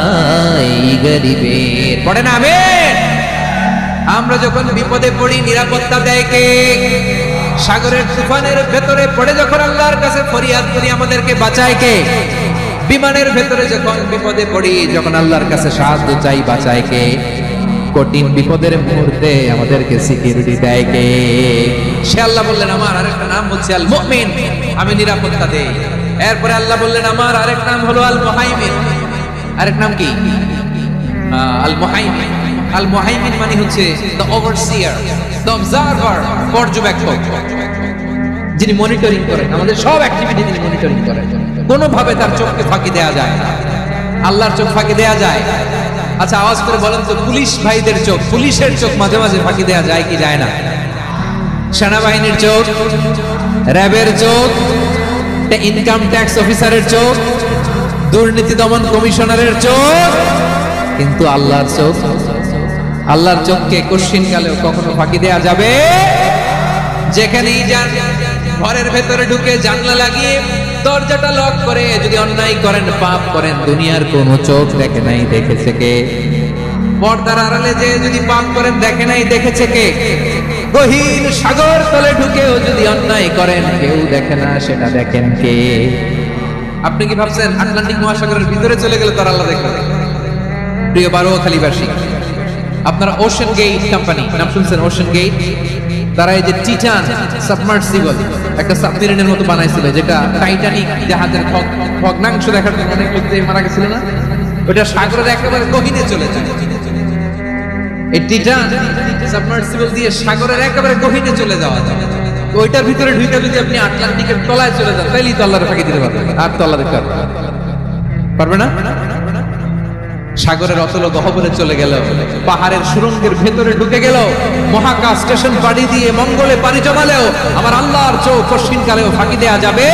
A: এই গরিবের। পড়েন আমিন। আমরা যখন বিপদে পড়ি নিরাপত্তা দেয় কে? সাগরের তুফানের ভেতরে পড়ে যখন আল্লাহর কাছে ফরিয়াদ করি আমাদেরকে বাঁচায় কে? বিমানের ভেতরে যখন বিপদে পড়ি, যখন আল্লাহর কাছে সাহায্য চাই, বাঁচায় কে? কঠিন বিপদের মুহূর্তে আমাদেরকে সিকিউরিটি দেয় কে? সে আল্লাহ বললেন, আমার আরেকটা নাম হচ্ছে আল মুমিন, আমি নিরাপত্তা দেই। এরপরে আল্লাহ বললেন, আমার আরেক নাম হলো আল মুহাইমিন। আরেক নাম কি? আল মুহাইমিন। আল মুহাইমিন মানে হচ্ছে দ্য ওভারসিয়ার, দ্য অবজারভার, পর্যবেক্ষক, যিনি মনিটরিং করেন আমাদের সব অ্যাক্টিভিটি, তিনি মনিটরিং করেন। কোনোভাবে তার চোখকে ফাঁকি দেয়া যায় না। আল্লাহর চোখ ফাঁকি দেয়া যায়? আচ্ছা আওয়াজ করে বলেন তো, পুলিশ ভাইদের চোখ, পুলিশের চোখ মাঝে মাঝে ফাঁকি দেয়া যায় কি যায় না? সেনাবাহিনীর চোখ, র্যাবের চোখ, ইনকাম ট্যাক্স অফিসারের চোখ, দুর্নীতি দমন কমিশনারের চোখ, কিন্তু আল্লাহর চোখ, আল্লাহর চোখকে কোশ্চিন কালেও কখনো ফাঁকি দেয়া যাবে? যেখানেই যান, ঘরের ভেতরে ঢুকে জানলা লাগিয়ে দরজাটা লক করে যদি অন্যায় করেন, পাপ করেন, দুনিয়ার কোন চোখ দেখে নাই, দেখেছে কে? পর্দার আড়ালে যে যদি পাপ করেন, দেখে নাই, দেখেছে কে? গহীন সাগর তলে ঢুকেও যদি অন্যায় করেন, কেউ দেখে না, সেটা দেখেন কে? আপনি কি ভাবছেন আটলান্টিক মহাসাগরের ভিতরে চলে গেলে তার আল্লাহ দেখবে? প্রিয় বারোয়াখালীবাসী, আপনারা ওশেন গেট কোম্পানি নাম শুনছেন? ওশেন গেট, তারা এই যে টিটান সাবমার্সিবল একটা সাবমেরিনের মতো বানাইছিল, যেটা টাইটানিক জাহাজের ভগ্নাংশ দেখার জন্য অনেক লোক মারা গেছিল না, ওটা সাগরের একেবারে গভীরে চলে যায়। এই টিটান সাবমার্সিবল দিয়ে সাগরের একেবারে গভীরে চলে যাওয়া যায়। ওইটার ভিতরে ঢুকে যদি আপনি আটলান্টিকের তলায় চলে যান, তাইলেই তো আল্লাহর ফাঁকি দিতে পারবেন, আর তো আল্লাহ দেখতে পারবে না। সাগরের অতল গহ্বরে চলে গেল, পাহাড়ের সুরঙ্গের ভেতরে ঢুকে গেল, মহাকাশ স্টেশন পাড়ি দিয়ে মঙ্গলে পাড়ি জমালেও আমার আল্লাহর চোখ কঠিন কালেও ফাঁকি দেয়া যাবে